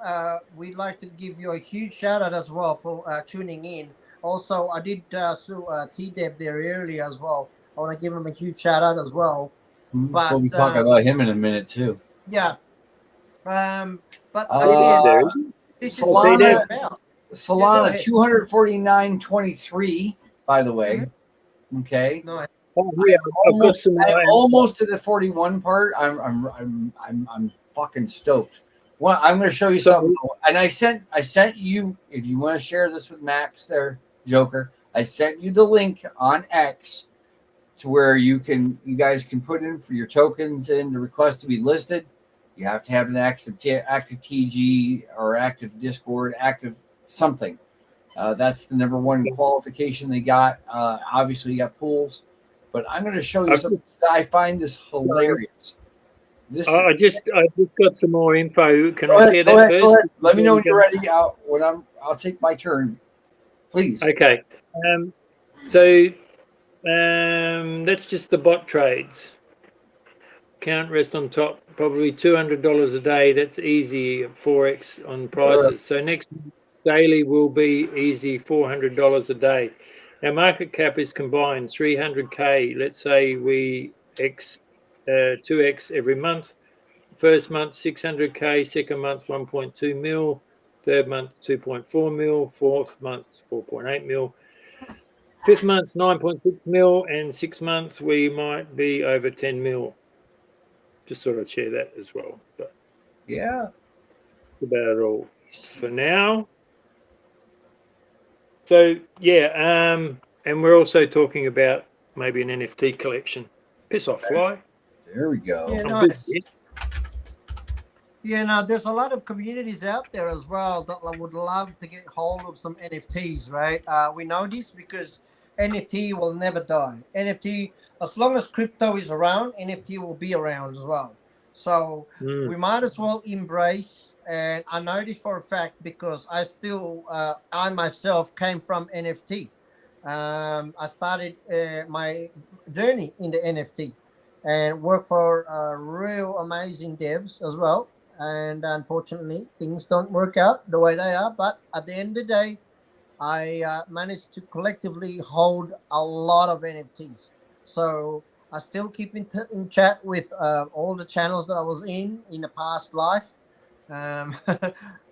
we'd like to give you a huge shout out as well for tuning in. Also, I did T-Deb there earlier as well. I want to give him a huge shout out as well. But we'll be talking about him in a minute too. Yeah. But again, this is what it's about. Solana 249.23, by the way. Mm-hmm. Okay. Nice. I'm almost to the 41 part. I'm fucking stoked. Well, I'm going to show you something. And I sent you, if you want to share this with Max there, Joker, I sent you the link on X to where you guys can put in for your tokens and the request to be listed. You have to have an active TG or active Discord, active something. That's the number one qualification they got. Obviously, you got pools, but I'm going to show you something that I find this hilarious. I just got some more info. Can I share that first? Go ahead. Let me know when you're ready. I'll take my turn, please. Okay. So that's just the bot trades. Count rest on top, probably $200 a day. That's easy at 4x on prices. So next daily will be easy $400 a day. Our market cap is combined 300k. Let's say we 2x every month. First month 600k, second month 1.2 mil, third month 2.4 mil, fourth month 4.8 mil. Fifth month, 9.6 mil, and 6 months, we might be over 10 mil. Just sort of share that as well. But yeah, that's about it all for now. So, yeah, and we're also talking about maybe an NFT collection. Piss off, Fly. There we go. Yeah, nice. Yeah, now there's a lot of communities out there as well that would love to get hold of some NFTs, right? We know this because NFT will never die. NFT, as long as crypto is around, NFT will be around as well. So we might as well embrace. And I know this for a fact because I myself came from NFT. I started my journey in the NFT and worked for real amazing devs as well. And unfortunately, things don't work out the way they are. But at the end of the day, I managed to collectively hold a lot of NFTs. So I still keep in chat with all the channels that I was in the past life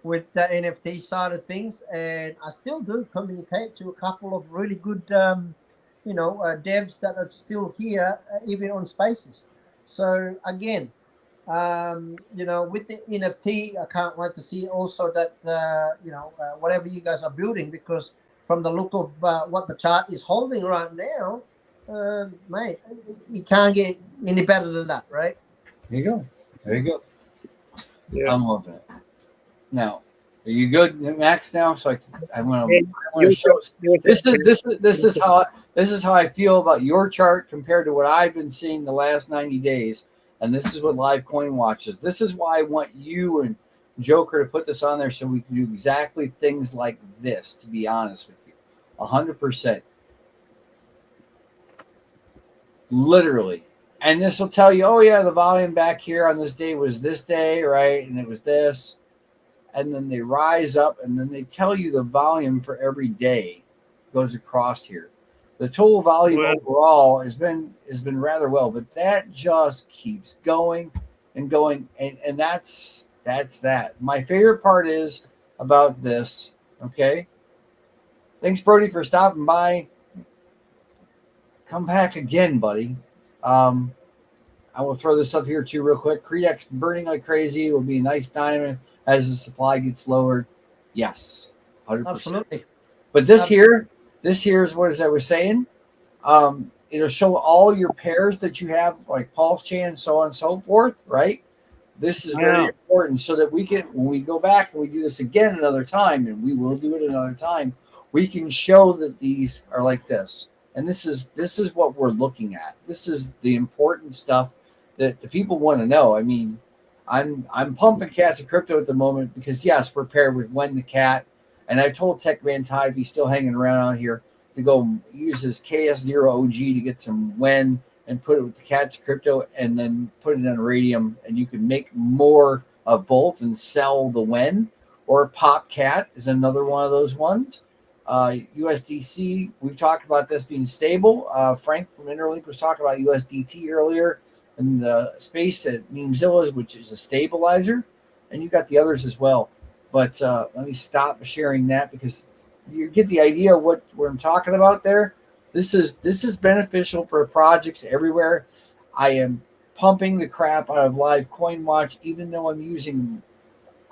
with the NFT side of things. And I still do communicate to a couple of really good, devs that are still here, even on Spaces. So again, with the NFT, I can't wait to see also that, whatever you guys are building, because from the look of what the chart is holding right now, mate, you can't get any better than that, right? There you go. There you go. Yeah. I'm loving it. Now, are you good, Max? Now, so I want to show. This is how I feel about your chart compared to what I've been seeing the last 90 days. And this is what Live Coin watches. This is why I want you and Joker to put this on there so we can do exactly things like this, to be honest with you. 100%. Literally. And this will tell you, oh, yeah, the volume back here on this day was this day, right? And it was this. And then they rise up, and then they tell you the volume for every day goes across here. The total volume overall has been rather well, but that just keeps going and going, and that's that. My favorite part is about this. Okay, thanks, Brody, for stopping by. Come back again, buddy. I will throw this up here too real quick. Creed X burning like crazy will be a nice diamond as the supply gets lowered. Yes, 100%. Absolutely. But this here is what, as I was saying, it'll show all your pairs that you have, like Pulse Chain, so on and so forth, right? This is very important so that we can, when we go back and we do this again another time, and we will do it another time, we can show that these are like this. And this is what we're looking at. This is the important stuff that the people want to know. I mean, I'm pumping Cats of Crypto at the moment because, yes, we're paired with When the Cat. And I've told Techman Tide, if he's still hanging around out here, to go use his KS0 OG to get some When and put it with the Cats Crypto and then put it on Radium. And you can make more of both and sell the When. Or Pop Cat is another one of those ones. USDC, we've talked about this being stable. Frank from Interlink was talking about USDT earlier in the space at Memezillas, which is a stabilizer. And you got the others as well. But let me stop sharing that because you get the idea of what I'm talking about there. This is beneficial for projects everywhere. I am pumping the crap out of Live Coin Watch, even though I'm using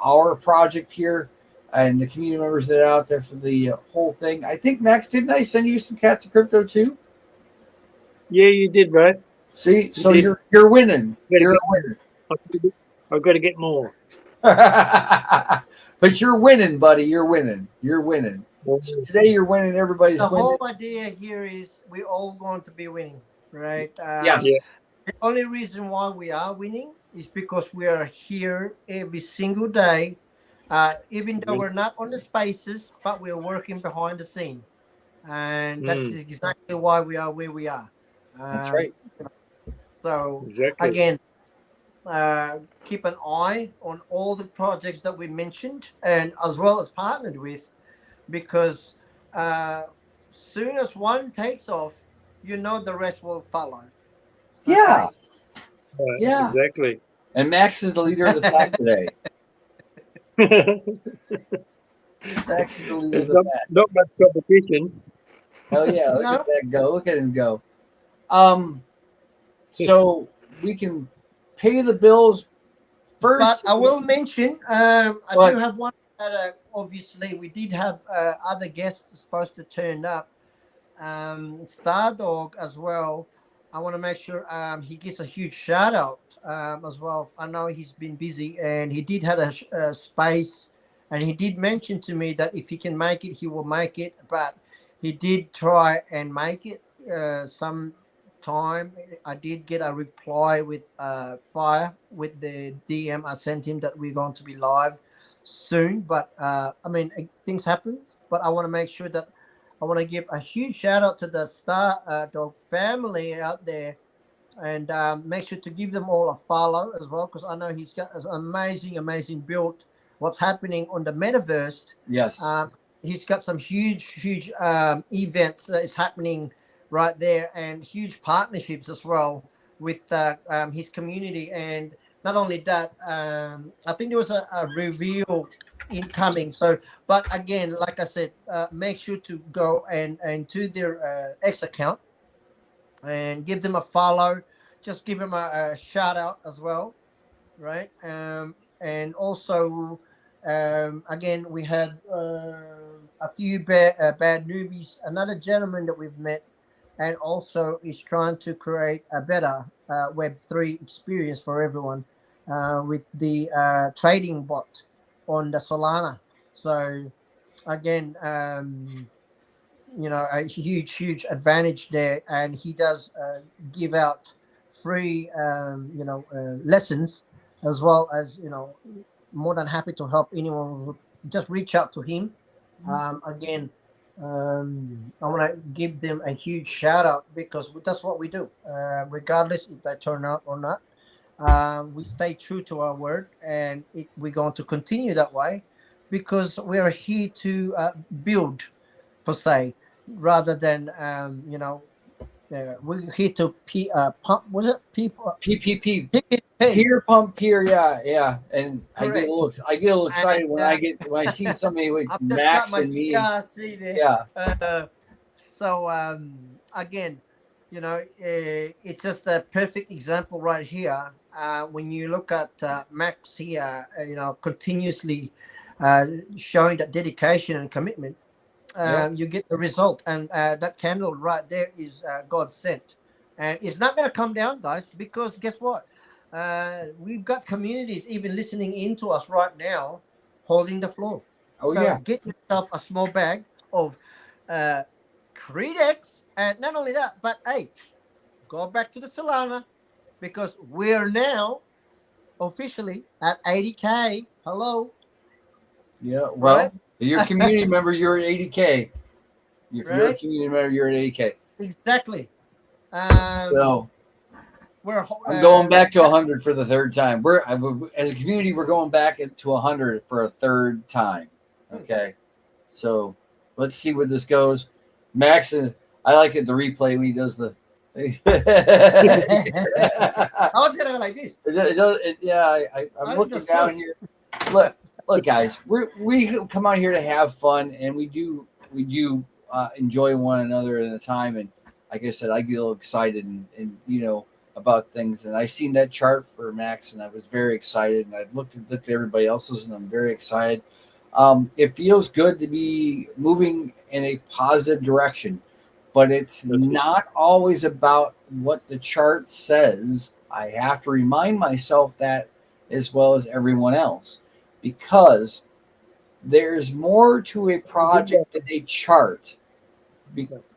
our project here and the community members that are out there for the whole thing. I think, Max, didn't I send you some Cats of Crypto too? Yeah, you did, bro. See, You so did. you're winning. Gotta You're a get- winner. I've got to get more. But you're winning, buddy. You're winning. You're winning. So today you're winning. Everybody's The winning. whole idea here is we're all going to be winning, right? Yes. Yeah. The only reason why we are winning is because we are here every single day, even though we're not on the spaces, but we're working behind the scene, and that's exactly why we are where we are. That's right. So Exactly. again, keep an eye on all the projects that we mentioned, and as well as partnered with, because soon as one takes off, you know the rest will follow. Yeah. Right, Yeah. Exactly. And Max is the leader of the pack today. Max is the leader of There's the pack. not much competition. Hell yeah. Look No. at that go. Look at him go. So we can pay the bills first. But I will mention, I What? do have one that obviously we did have other guests supposed to turn up. Stardog as well. I want to make sure he gets a huge shout out as well. I know he's been busy and he did have a space, and he did mention to me that if he can make it, he will make it. But he did try and make it some time. I did get a reply with fire with the DM I sent him that we're going to be live soon. But I mean, things happen. But I want to make sure that I want to give a huge shout out to the Stardog family out there, and make sure to give them all a follow as well, because I know he's got an amazing build. What's happening on the metaverse? Yes. He's got some huge events that is happening right there, and huge partnerships as well with his community. And not only that, I think there was a reveal incoming. So, but again, like I said, make sure to go and to their X account and give them a follow. Just give them a shout out as well, right? And also, again, we had a few bad newbies. Another gentleman that we've met, and also is trying to create a better Web3 experience for everyone with the trading bot on the Solana. So again, a huge advantage there, and he does give out free lessons, as well as more than happy to help anyone who just reach out to him. Again, I want to give them a huge shout out, because that's what we do, regardless if they turn out or not. We stay true to our word, and we're going to continue that way, because we are here to build, per se, rather than we're here to pump. Was it people? PPP. Peer pump peer, yeah. And Correct. I get a little excited when I see somebody with I've just Max got my and me. CRC there. Yeah. So again, it's just a perfect example right here. When you look at Max here, continuously showing that dedication and commitment, you get the result. And that candle right there is God sent. And it's not going to come down, guys, because guess what? We've got communities even listening into us right now, holding the floor. Oh, So yeah. get yourself a small bag of Creed X, and not only that, but hey, go back to the Solana, because we're now officially at 80K. Hello. Yeah. Well, Right? if you're a community member, you're at 80K. If you're a Right? community member, you're at 80K. Exactly. So I'm going back to 100 for the third time. As a community, we're going back to 100 for a third time. Okay. So let's see where this goes. Max, I like it, the replay when he does the. I was gonna go like this. I'm looking down here. Look, guys, we come out here to have fun, and we do enjoy one another at a time. And like I said, I get a little excited and about things. And I seen that chart for Max, and I was very excited. And I've looked at everybody else's, and I'm very excited. It feels good to be moving in a positive direction. but it's not always about what the chart says. I have to remind myself that as well as everyone else, because there's more to a project than a chart.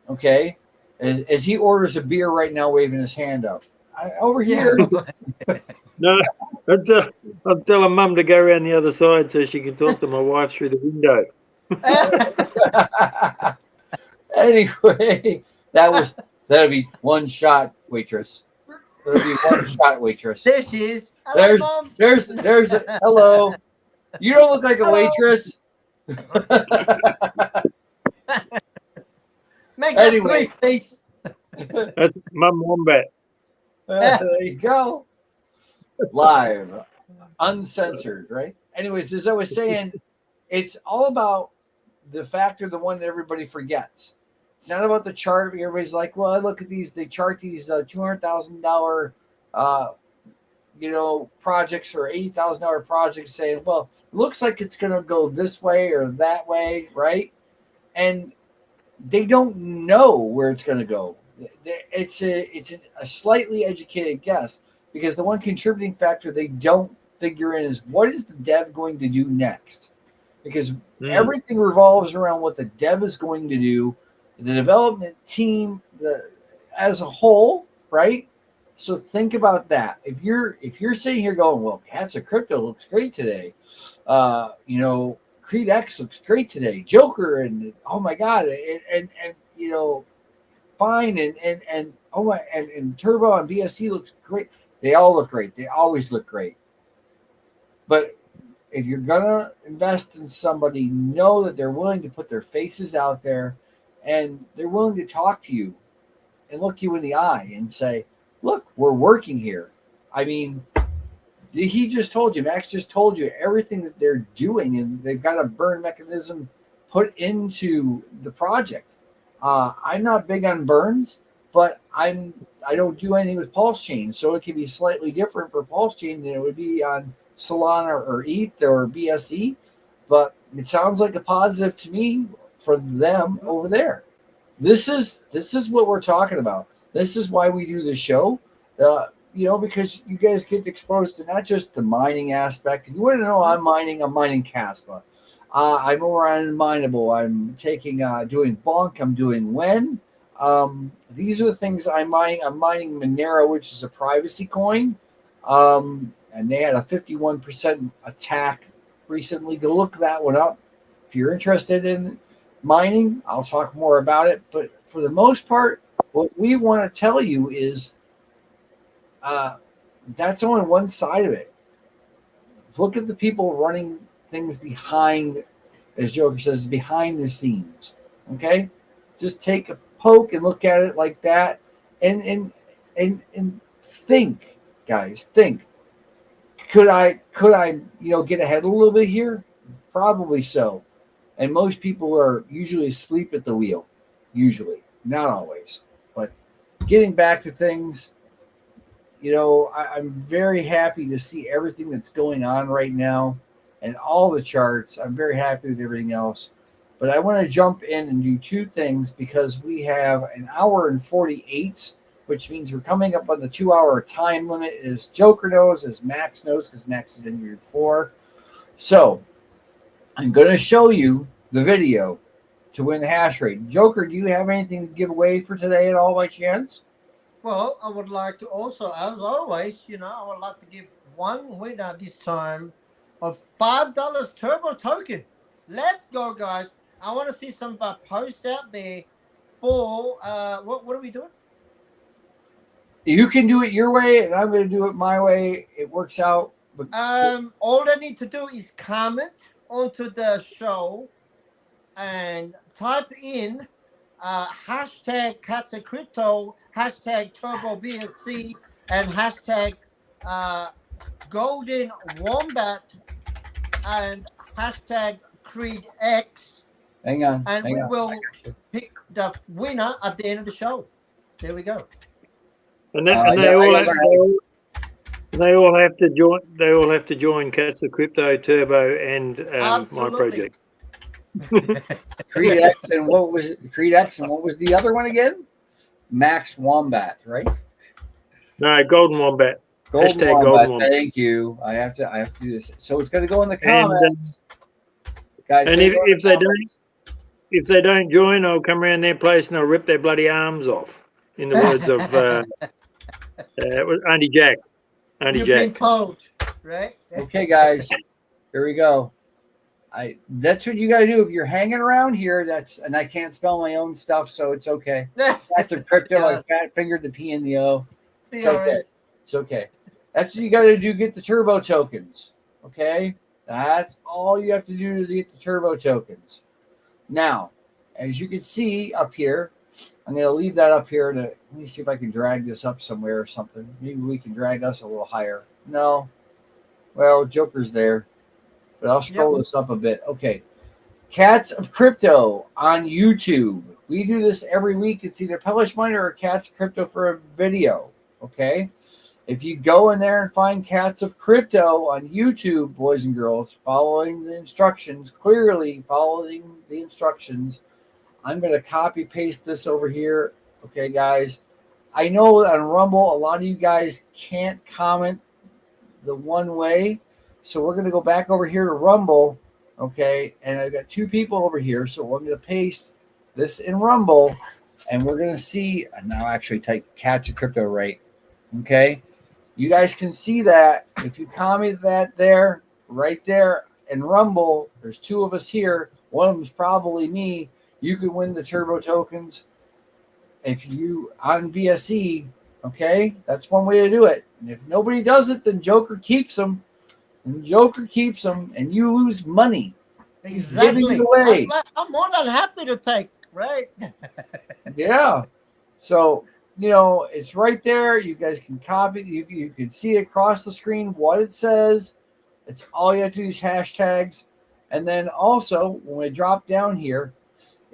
Okay? As he orders a beer right now, waving his hand up. Over here. No, I'm telling Mum to go around the other side so she can talk to my wife through the window. Anyway, that'd be one shot, waitress. That'd be one shot, waitress. There she is. Hello, there's hello. You don't look like a waitress. Make that Anyway. 3, please. That's Mum Wombat. There you go. Live, uncensored, right? Anyways, as I was saying, it's all about the factor, the one that everybody forgets. It's not about the chart. Everybody's like, well, I look at these, they chart these $200,000 projects or $80,000 projects, saying, well, it looks like it's going to go this way or that way, right? And they don't know where it's going to go. It's a slightly educated guess, because the one contributing factor they don't figure in is, what is the dev going to do next? Because everything revolves around what the dev is going to do, the development team as a whole, right? So think about that. If you're sitting here going, well, Cats of Crypto looks great today, Creed X looks great today, Joker, and oh my god, and fine, and oh my, and Turbo and BSC looks great. They all look great. They always look great. But if you're gonna invest in somebody, know that they're willing to put their faces out there, and they're willing to talk to you and look you in the eye and say, look, we're working here. I mean, he just told you, Max just told you everything that they're doing, and they've got a burn mechanism put into the project. I'm not big on burns, but I don't do anything with Pulse Chain, so it can be slightly different for Pulse Chain than it would be on Solana or ETH or BSE. But it sounds like a positive to me for them over there. This is what we're talking about. This is why we do the show, because you guys get exposed to not just the mining aspect. If you want to know, I'm mining Caspa. I'm over on Mineable. I'm doing Bonk. I'm doing When. These are the things I'm mining. I'm mining Monero, which is a privacy coin. And they had a 51% attack recently. Go look that one up. If you're interested in mining, I'll talk more about it. But for the most part, what we want to tell you is that's only one side of it. Look at the people running things behind, as Joker says, behind the scenes. Okay? Just take a poke and look at it like that, and think, guys, think. Could I get ahead a little bit here? Probably so. And most people are usually asleep at the wheel. Usually, not always. But getting back to things, I'm very happy to see everything that's going on right now and all the charts. I'm very happy with everything else. But I want to jump in and do two things, because we have an hour and 48, which means we're coming up on the 2-hour time limit, as Joker knows, as Max knows, because Max has been here before. So I'm going to show you the video to win the hash rate. Joker, do you have anything to give away for today at all by chance? Well, I would like to also, as always, I would like to give one winner this time of $5 Turbo token. Let's go, guys. I want to see some posts out there for what are we doing? You can do it your way, and I'm going to do it my way. It works out. But all they need to do is comment onto the show and type in hashtag Cats of Crypto, hashtag Turbo BSC, and hashtag Golden Wombat, and hashtag Creed X. Hang on. And we will pick the winner at the end of the show. There we go. And they all have to join. They all have to join Cats of Crypto, Turbo, and my project. Creed X and what was the other one again? Max Wombat, right? No, Golden Wombat. Golden Hashtag Wombat. Golden Wombat. Thank you. I have to do this. So it's going to go in the And, comments, guys. And if they don't join, I'll come around their place and I'll rip their bloody arms off. In the words of Auntie Jack. Auntie You've Jack. been told, right? Okay, guys, here we go. That's what you got to do if you're hanging around here. And I can't spell my own stuff, so it's okay. That's a crypto. I fat fingered the P and the O. It's okay. It's okay. That's what you got to do. Get the turbo tokens. Okay, that's all you have to do to get the turbo tokens. Now, as you can see up here, I'm going to leave that up here. Let me see if I can drag this up somewhere or something. Maybe we can drag us a little higher. No. Well, Joker's there. But I'll scroll this up a bit. Okay. Cats of Crypto on YouTube. We do this every week. It's either Publish Miner or Cats of Crypto for a video. Okay. If you go in there and find Cats of Crypto on YouTube, boys and girls, following the instructions, clearly following the instructions, I'm going to copy paste this over here. Okay, guys. I know on Rumble, a lot of you guys can't comment the one way. So we're going to go back over here to Rumble. Okay. And I've got two people over here. So I'm going to paste this in Rumble and we're going to see, and now actually type Cats of Crypto right. Okay. You guys can see that if you comment that there, right there in Rumble, there's two of us here. One of them is probably me. You can win the turbo tokens if you on BSE. Okay, that's one way to do it. And if nobody does it, then Joker keeps them. And Joker keeps them, and you lose money. Exactly. He's giving it away. I'm more than happy to take, right? Yeah. So, you know, it's right there. You guys can copy. You can see across the screen what it says. It's all you have to do is hashtags. And then also, when we drop down here,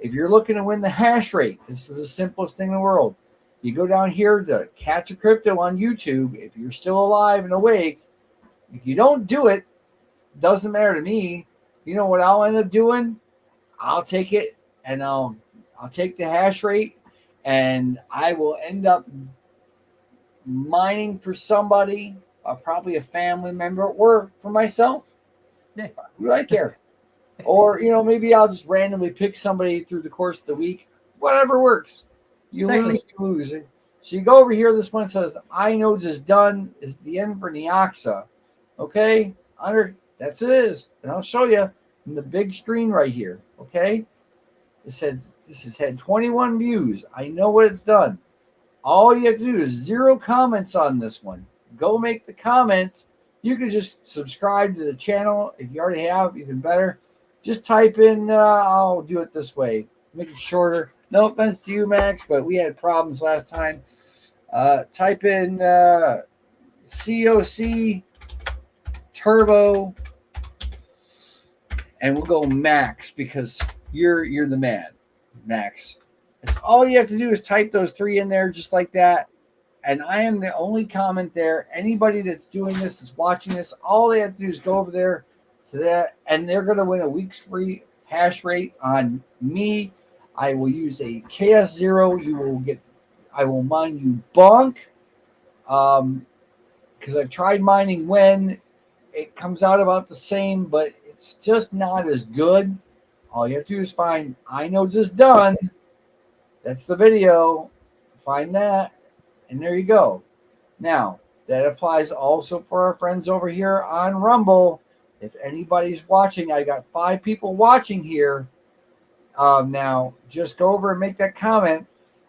if you're looking to win the hash rate, this is the simplest thing in the world. You go down here to Cats of Crypto on YouTube. If you're still alive and awake, if you don't do it, doesn't matter to me. You know what I'll end up doing? I'll take it and I'll take the hash rate and I will end up mining for somebody, probably a family member or for myself. Yeah. Who do I care? Or, you know, maybe I'll just randomly pick somebody through the course of the week. Whatever works. You lose, you lose. So you go over here. This one says, I know this is done. Is the end for Neoxa. Okay? That's it is. And I'll show you in the big screen right here. Okay? It says this has had 21 views. I know what it's done. All you have to do is 0 comments on this one. Go make the comment. You can just subscribe to the channel. If you already have, even better. Just type in, I'll do it this way. Make it shorter. No offense to you, Max, but we had problems last time. Type in COC Turbo, and we'll go Max because you're the man, Max. It's all you have to do is type those 3 in there just like that. And I am the only comment there. Anybody that's doing this, that's watching this, all they have to do is go over there to that, and they're going to win a week's free hash rate on me. I will use a KS0. I will mine you bonk. Because I've tried mining when it comes out about the same, but it's just not as good. All you have to do is find, I know this done. That's the video. Find that. And there you go. Now, that applies also for our friends over here on Rumble. If anybody's watching, I got 5 people watching here. Now, just go over and make that comment.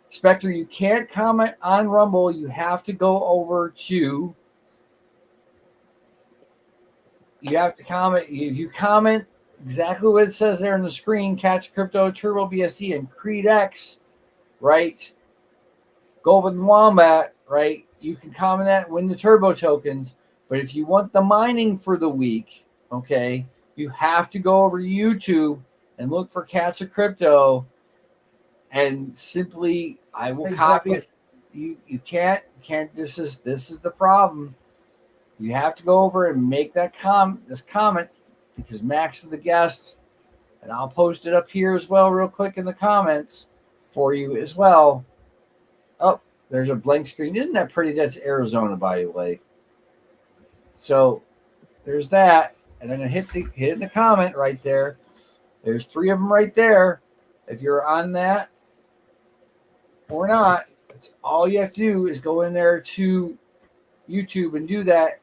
Spectre, you can't comment on Rumble. You have to go over to... You have to comment. If you comment exactly what it says there on the screen, Catch Crypto, Turbo BSC, and Creed X, right? Golden Wombat, right? You can comment that and win the turbo tokens. But if you want the mining for the week, okay, you have to go over to YouTube and look for Cats of Crypto, and simply I will copy it. You can't. This is the problem. You have to go over and make that comment because Max is the guest, And I'll post it up here as well real quick in the comments for you as well. Oh, there's a blank screen. Isn't that pretty? That's Arizona, by the way. So there's that. And I'm going to hit the comment right there. There's 3 of them right there. If you're on that or not, it's all you have to do is go in there to YouTube and do that.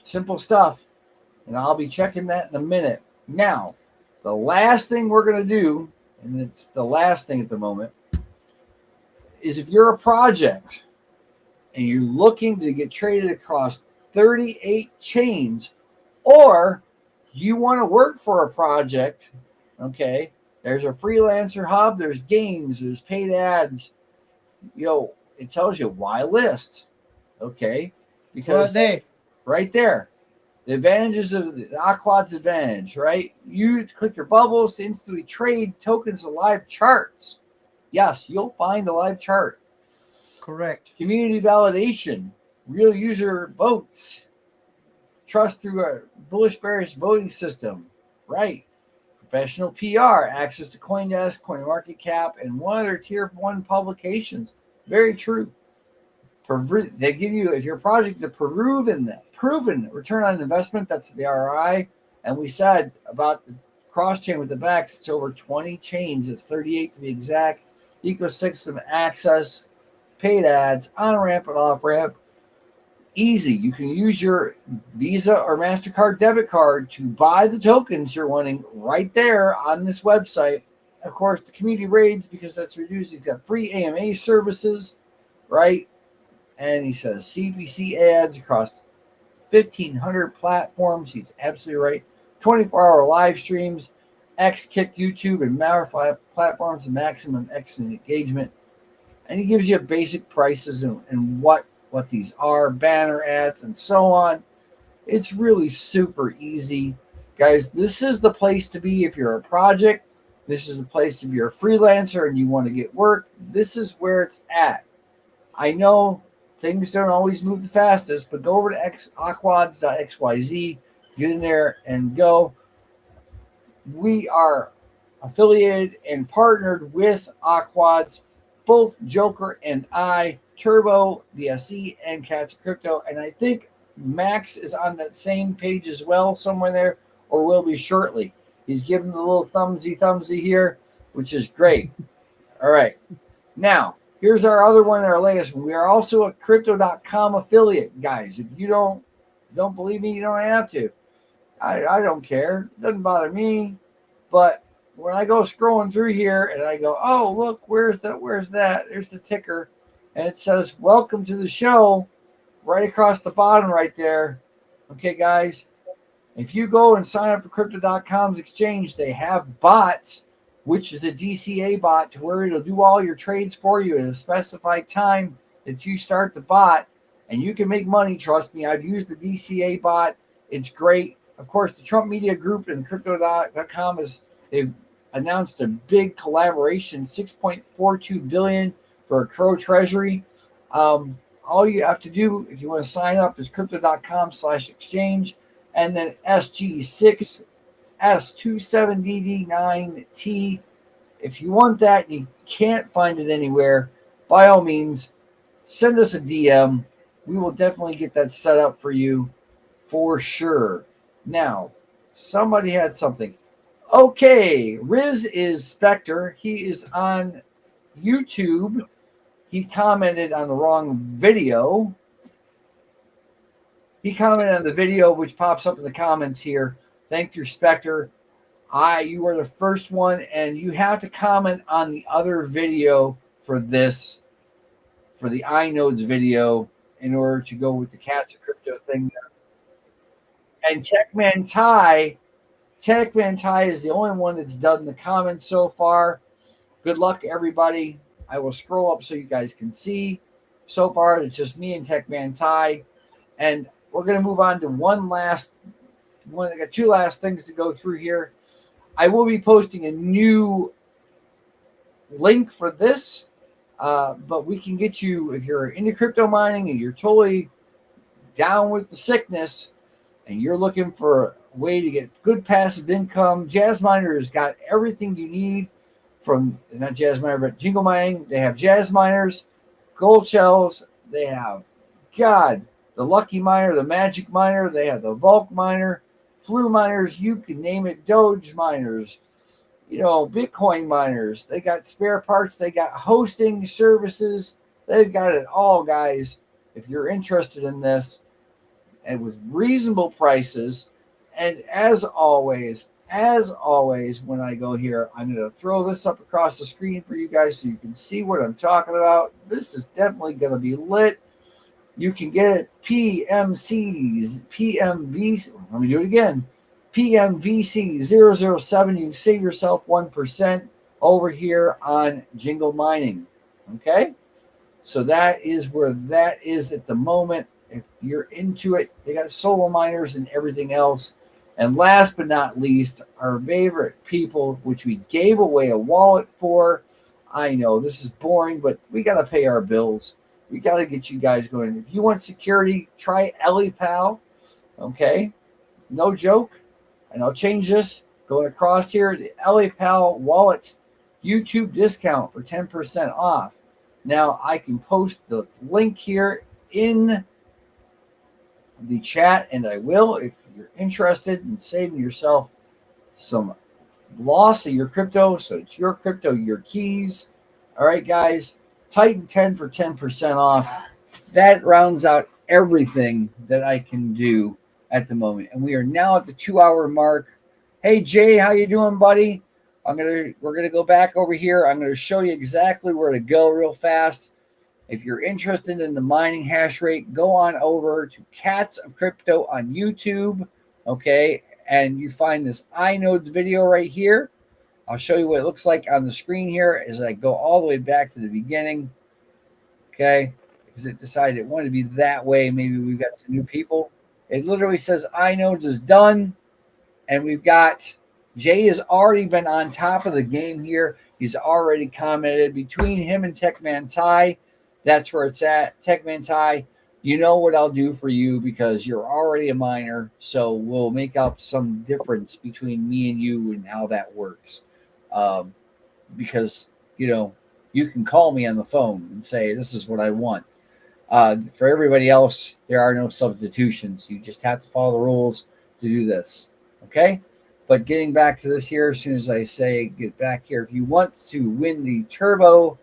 Simple stuff. And I'll be checking that in a minute. Now, the last thing we're going to do, and it's the last thing at the moment, is if you're a project and you're looking to get traded across 38 chains, or you want to work for a project, okay, there's a freelancer hub, there's games, there's paid ads. It tells you why list, okay? Because right there, the advantages of the Aquad's advantage, right? You click your bubbles to instantly trade tokens of live charts. Yes, you'll find a live chart. Correct. Community validation, real user votes, trust through a bullish bearish voting system, right? Professional PR, access to CoinDesk, CoinMarketCap, and one of their tier 1 publications. Very true. They give you, if your project is a proven return on investment, that's the ROI. And we said about the cross chain with the BACS, it's over 20 chains. It's 38 to be exact. Ecosystem access, paid ads, on ramp and off ramp. Easy. You can use your Visa or MasterCard debit card to buy the tokens you're wanting right there on this website. Of course, the community raids, because that's reduced. He's got free AMA services, right? And he says CPC ads across 1,500 platforms. He's absolutely right. 24-hour live streams, X-Kick, YouTube, and Mauer platforms, and maximum X engagement. And he gives you basic prices and what these are, banner ads, and so on. It's really super easy. Guys, this is the place to be if you're a project. This is the place if you're a freelancer and you want to get work. This is where it's at. I know things don't always move the fastest, but go over to aquads.xyz, get in there and go. We are affiliated and partnered with Aquads, both Joker and I, Turbo, BSC, and Cats of Crypto. And I think Max is on that same page as well, somewhere there, or will be shortly. He's giving the little thumbsy here, which is great. All right. Now, here's our other one, our latest one. We are also a Crypto.com affiliate, guys. If you don't believe me, you don't have to. I don't care. It doesn't bother me. But when I go scrolling through here and I go, oh, look, where's that? There's the ticker. And it says, welcome to the show, right across the bottom right there. Okay, guys. If you go and sign up for Crypto.com's exchange, they have bots, which is a DCA bot, to where it'll do all your trades for you at a specified time that you start the bot, and you can make money. Trust me, I've used the DCA bot. It's great. Of course, the Trump Media Group and Crypto.com they've announced a big collaboration, $6.42 billion for a Crow Treasury. All you have to do if you want to sign up is Crypto.com/exchange, and then SG6S27DD9T. If you want that and you can't find it anywhere, by all means, send us a DM. We will definitely get that set up for you for sure. Now, somebody had something. Okay, Riz is Spectre. He is on YouTube. He commented on the wrong video. He commented on the video, which pops up in the comments here. Thank you, Spectre. You are the first one, and you have to comment on the other video for this, for the iNodes video, in order to go with the Cats of Crypto thing there. And Techman Ty is the only one that's done the comments so far. Good luck, everybody. I will scroll up so you guys can see. So far, it's just me and Techman Ty. And we're going to move on to I got two last things to go through here. I will be posting a new link for this, but we can get you, if you're into crypto mining and you're totally down with the sickness and you're looking for way to get good passive income. Jazz Miner's got everything you need from, not Jazz Miner, but Jingle Mining. They have Jazz Miners, gold shells. They have, God, the Lucky Miner, the Magic Miner. They have the Volk Miner, Flu Miners. You can name it. Doge Miners, Bitcoin miners. They got spare parts. They got hosting services. They've got it all, guys. If you're interested in this, and with reasonable prices, and as always, when I go here, I'm going to throw this up across the screen for you guys so you can see what I'm talking about. This is definitely going to be lit. You can get it PMVC. Let me do it again. PMVC 007. You can save yourself 1% over here on Jingle Mining. Okay? So that is where that is at the moment. If you're into it, they got solo miners and everything else. And last but not least, our favorite people, which we gave away a wallet for. I know this is boring, but we got to pay our bills. We got to get you guys going. If you want security, try EliPal. Okay? No joke. And I'll change this. Going across here, the EliPal wallet YouTube discount for 10% off. Now, I can post the link here in the chat, and I will if you're interested in saving yourself some loss of your crypto. So it's your crypto, your keys. All right, guys. Titan 10 for 10% off. That rounds out everything that I can do at the moment. And we are now at the 2-hour mark. Hey, Jay, how you doing, buddy? We're gonna go back over here. I'm gonna show you exactly where to go real fast. If you're interested in the mining hash rate, go on over to Cats of Crypto on YouTube, okay? And you find this iNodes video right here. I'll show you what it looks like on the screen here as I go all the way back to the beginning, okay? Because it decided it wanted to be that way. Maybe we've got some new people. It literally says iNodes is done, and we've got Jay has already been on top of the game here. He's already commented between him and Techman Ty. That's where it's at. Techman Ty, you know what I'll do for you because you're already a miner. So we'll make up some difference between me and you and how that works. Because, you can call me on the phone and say, this is what I want. For everybody else, there are no substitutions. You just have to follow the rules to do this. Okay? But getting back to this here, as soon as I say get back here, if you want to win the Turbo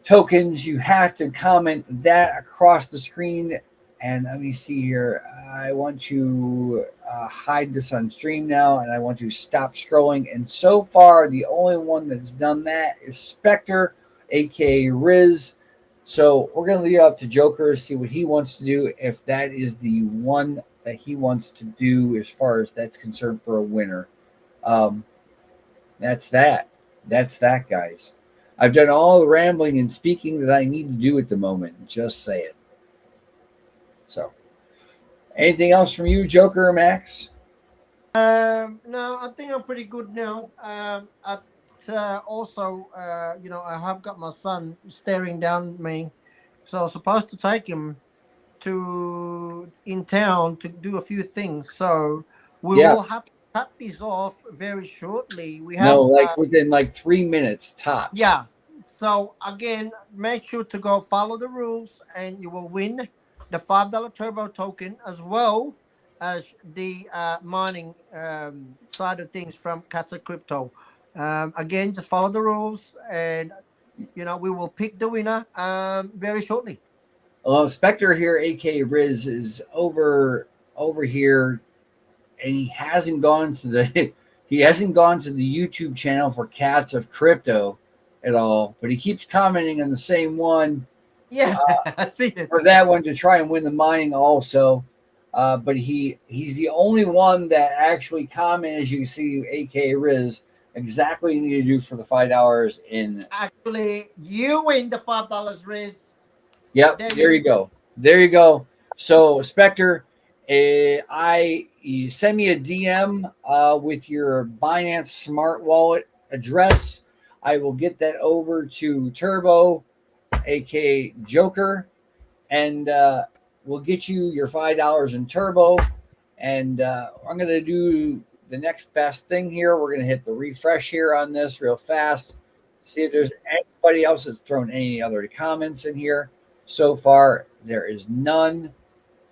tokens, you have to comment that across the screen. And let me see here. I want to hide this on stream now, and I want to stop scrolling. And so far, the only one that's done that is Spectre, aka Riz. So we're going to leave it up to Joker to see what he wants to do, if that is the one that he wants to do as far as that's concerned for a winner. That's that. That's that, guys. I've done all the rambling and speaking that I need to do at the moment. Just say it. So, anything else from you, Joker or Max? No, I think I'm pretty good now. Also, I have got my son staring down at me, so I was supposed to take him in town to do a few things. So we will have to cut this off very shortly. We have within 3 minutes tops. Yeah. So again, make sure to go follow the rules, and you will win the $5 Turbo token as well as the mining side of things from Cats of Crypto. Again, just follow the rules, and we will pick the winner very shortly. Well, Spectre here, aka Riz, is over here, and he hasn't gone to the YouTube channel for Cats of Crypto at all, but he keeps commenting on the same one. Yeah, I see it. For that one to try and win the mining also. But he's the only one that actually commented, as you can see, aka Riz, exactly what you need to do for the $5 in. Actually, you win the $5, Riz. Yep, there you go. There you go. So, Spectre, you send me a DM with your Binance Smart Wallet address. I will get that over to Turbo, aka Joker, and we'll get you your $5 in Turbo. And I'm going to do the next best thing here. We're going to hit the refresh here on this real fast. See if there's anybody else that's thrown any other comments in here. So far, there is none,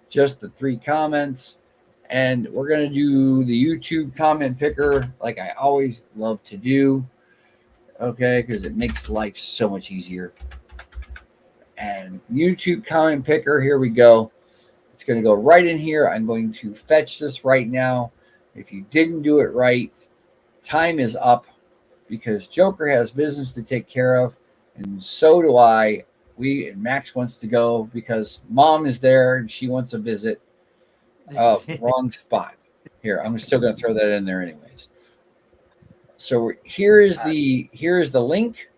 just the 3 comments. And we're going to do the YouTube comment picker like I always love to do. Okay, because it makes life so much easier. And YouTube comment picker, here we go. It's going to go right in here. I'm going to fetch this right now. If you didn't do it right, time is up because Joker has business to take care of, and so do I. Max wants to go because Mom is there and she wants a visit. Oh, wrong spot. Here, I'm still going to throw that in there anyways. So here is the link.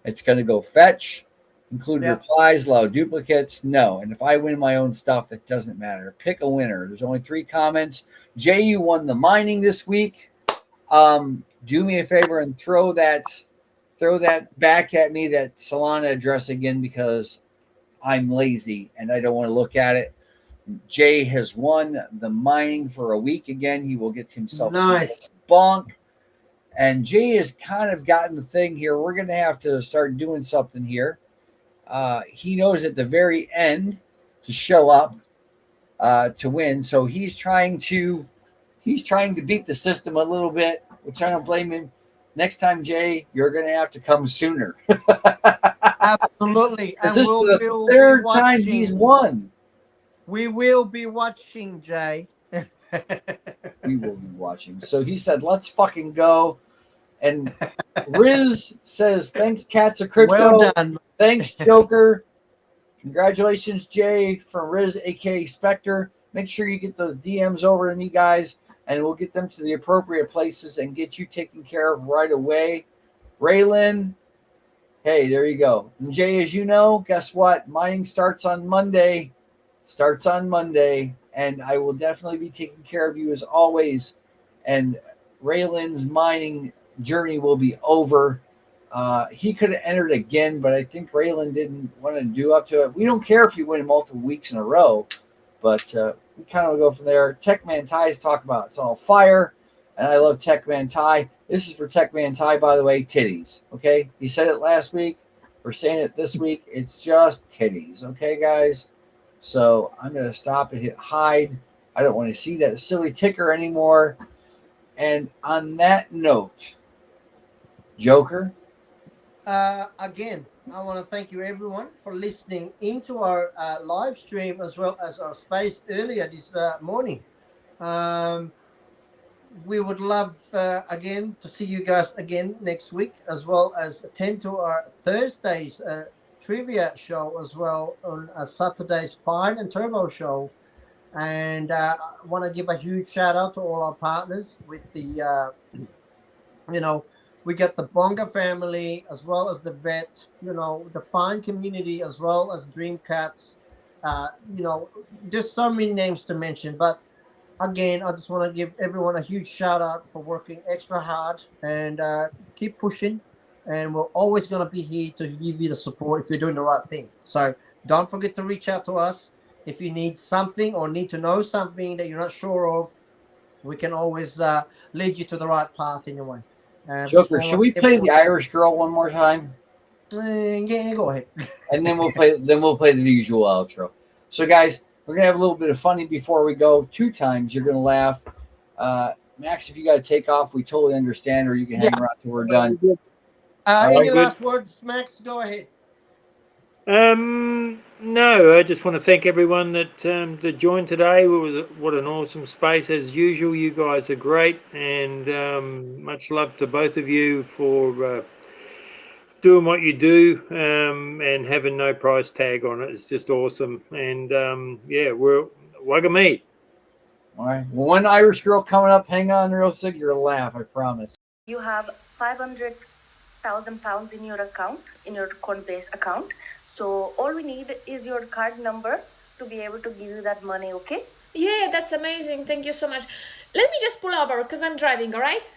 It's going to go fetch, include replies, allow duplicates. No, and if I win my own stuff, it doesn't matter. Pick a winner. There's only 3 comments. Jay, you won the mining this week. Do me a favor and throw that back at me, that Solana address again, because I'm lazy and I don't want to look at it. Jay has won the mining for a week again. He will get himself nice bonk. And Jay has kind of gotten the thing here. We're going to have to start doing something here. He knows at the very end to show up to win. So he's trying to beat the system a little bit, which I don't blame him. Next time, Jay, you're going to have to come sooner. Absolutely. And this is the 3rd time he's won. We will be watching, Jay. We will be watching. So he said, let's fucking go. And Riz says, thanks, Cats of Crypto. Well done. Thanks, Joker. Congratulations, Jay, from Riz, a.k.a. Spectre. Make sure you get those DMs over to me, guys, and we'll get them to the appropriate places and get you taken care of right away. Raylan, hey, there you go. And Jay, as you know, guess what? Mining starts on Monday. And I will definitely be taking care of you as always. And Raylan's mining journey will be over. He could have entered again, but I think Raylan didn't want to do up to it. We don't care if you win multiple weeks in a row, but we kind of go from there. Techman Ty's talk about it's all fire, and I love Techman Ty. This is for Techman Ty, by the way, titties. Okay, he said it last week. We're saying it this week. It's just titties. Okay, guys. So I'm going to stop and hit hide. I don't want to see that silly ticker anymore. And on that note, Joker. Again, I want to thank you everyone for listening into our live stream as well as our space earlier this morning. We would love again to see you guys again next week, as well as attend to our Thursdays trivia show as well on Saturday's Fine and Turbo show. And I want to give a huge shout out to all our partners with the, we got the Bonga family as well as the Vet, the Fine community as well as Dream Cats. There's so many names to mention, but again, I just want to give everyone a huge shout out for working extra hard and keep pushing. And we're always going to be here to give you the support if you're doing the right thing. So don't forget to reach out to us. If you need something or need to know something that you're not sure of, we can always lead you to the right path in your way. Joker, should we play the Irish Girl one more time? Yeah, go ahead. And then we'll play the usual outro. So, guys, we're gonna have a little bit of funny before we go. 2 times, you're gonna laugh. Max, if you got to take off, we totally understand, or you can hang around till we're done. Any last words, Max? Go ahead. No, I just want to thank everyone that joined today. What an awesome space as usual. You guys are great, and much love to both of you for doing what you do and having no price tag on it. It's just awesome, and we're Wagamee. All right. Well, one Irish Girl coming up. Hang on, real sick. You're gonna laugh. I promise. You have 500,000 pounds in your account, in your Coinbase account. So all we need is your card number to be able to give you that money, okay? Yeah, that's amazing. Thank you so much. Let me just pull over because I'm driving, all right?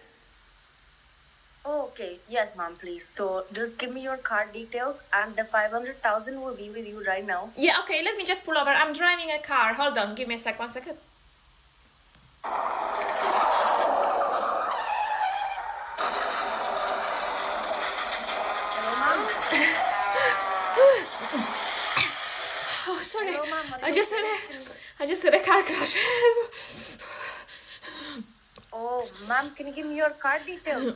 Okay, yes, ma'am, please. So just give me your card details and the 500,000 will be with you right now. Yeah, okay, let me just pull over. I'm driving a car. Hold on, give me a sec, 1 second. Oh, sorry. Hello, Mom. I just had a car crash. Oh, Mom, can you give me your card details?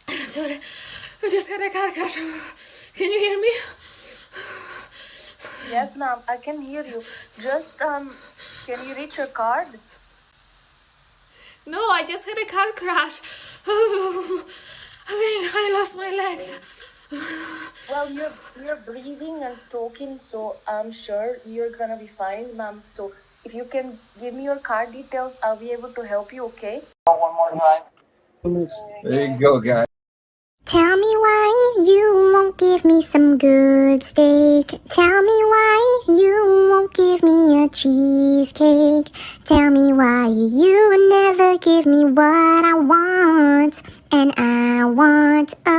Sorry. I just had a car crash. Can you hear me? Yes, Mom, I can hear you. Just, can you reach your card? No, I just had a car crash. I think I lost my legs. Well, you're breathing and talking, so I'm sure you're gonna be fine, Mom. So if you can give me your card details, I'll be able to help you, okay? One more time. There you go, guys. Tell me why you won't give me some good steak. Tell me why you won't give me a cheesecake. Tell me why you never give me what I want. And I want a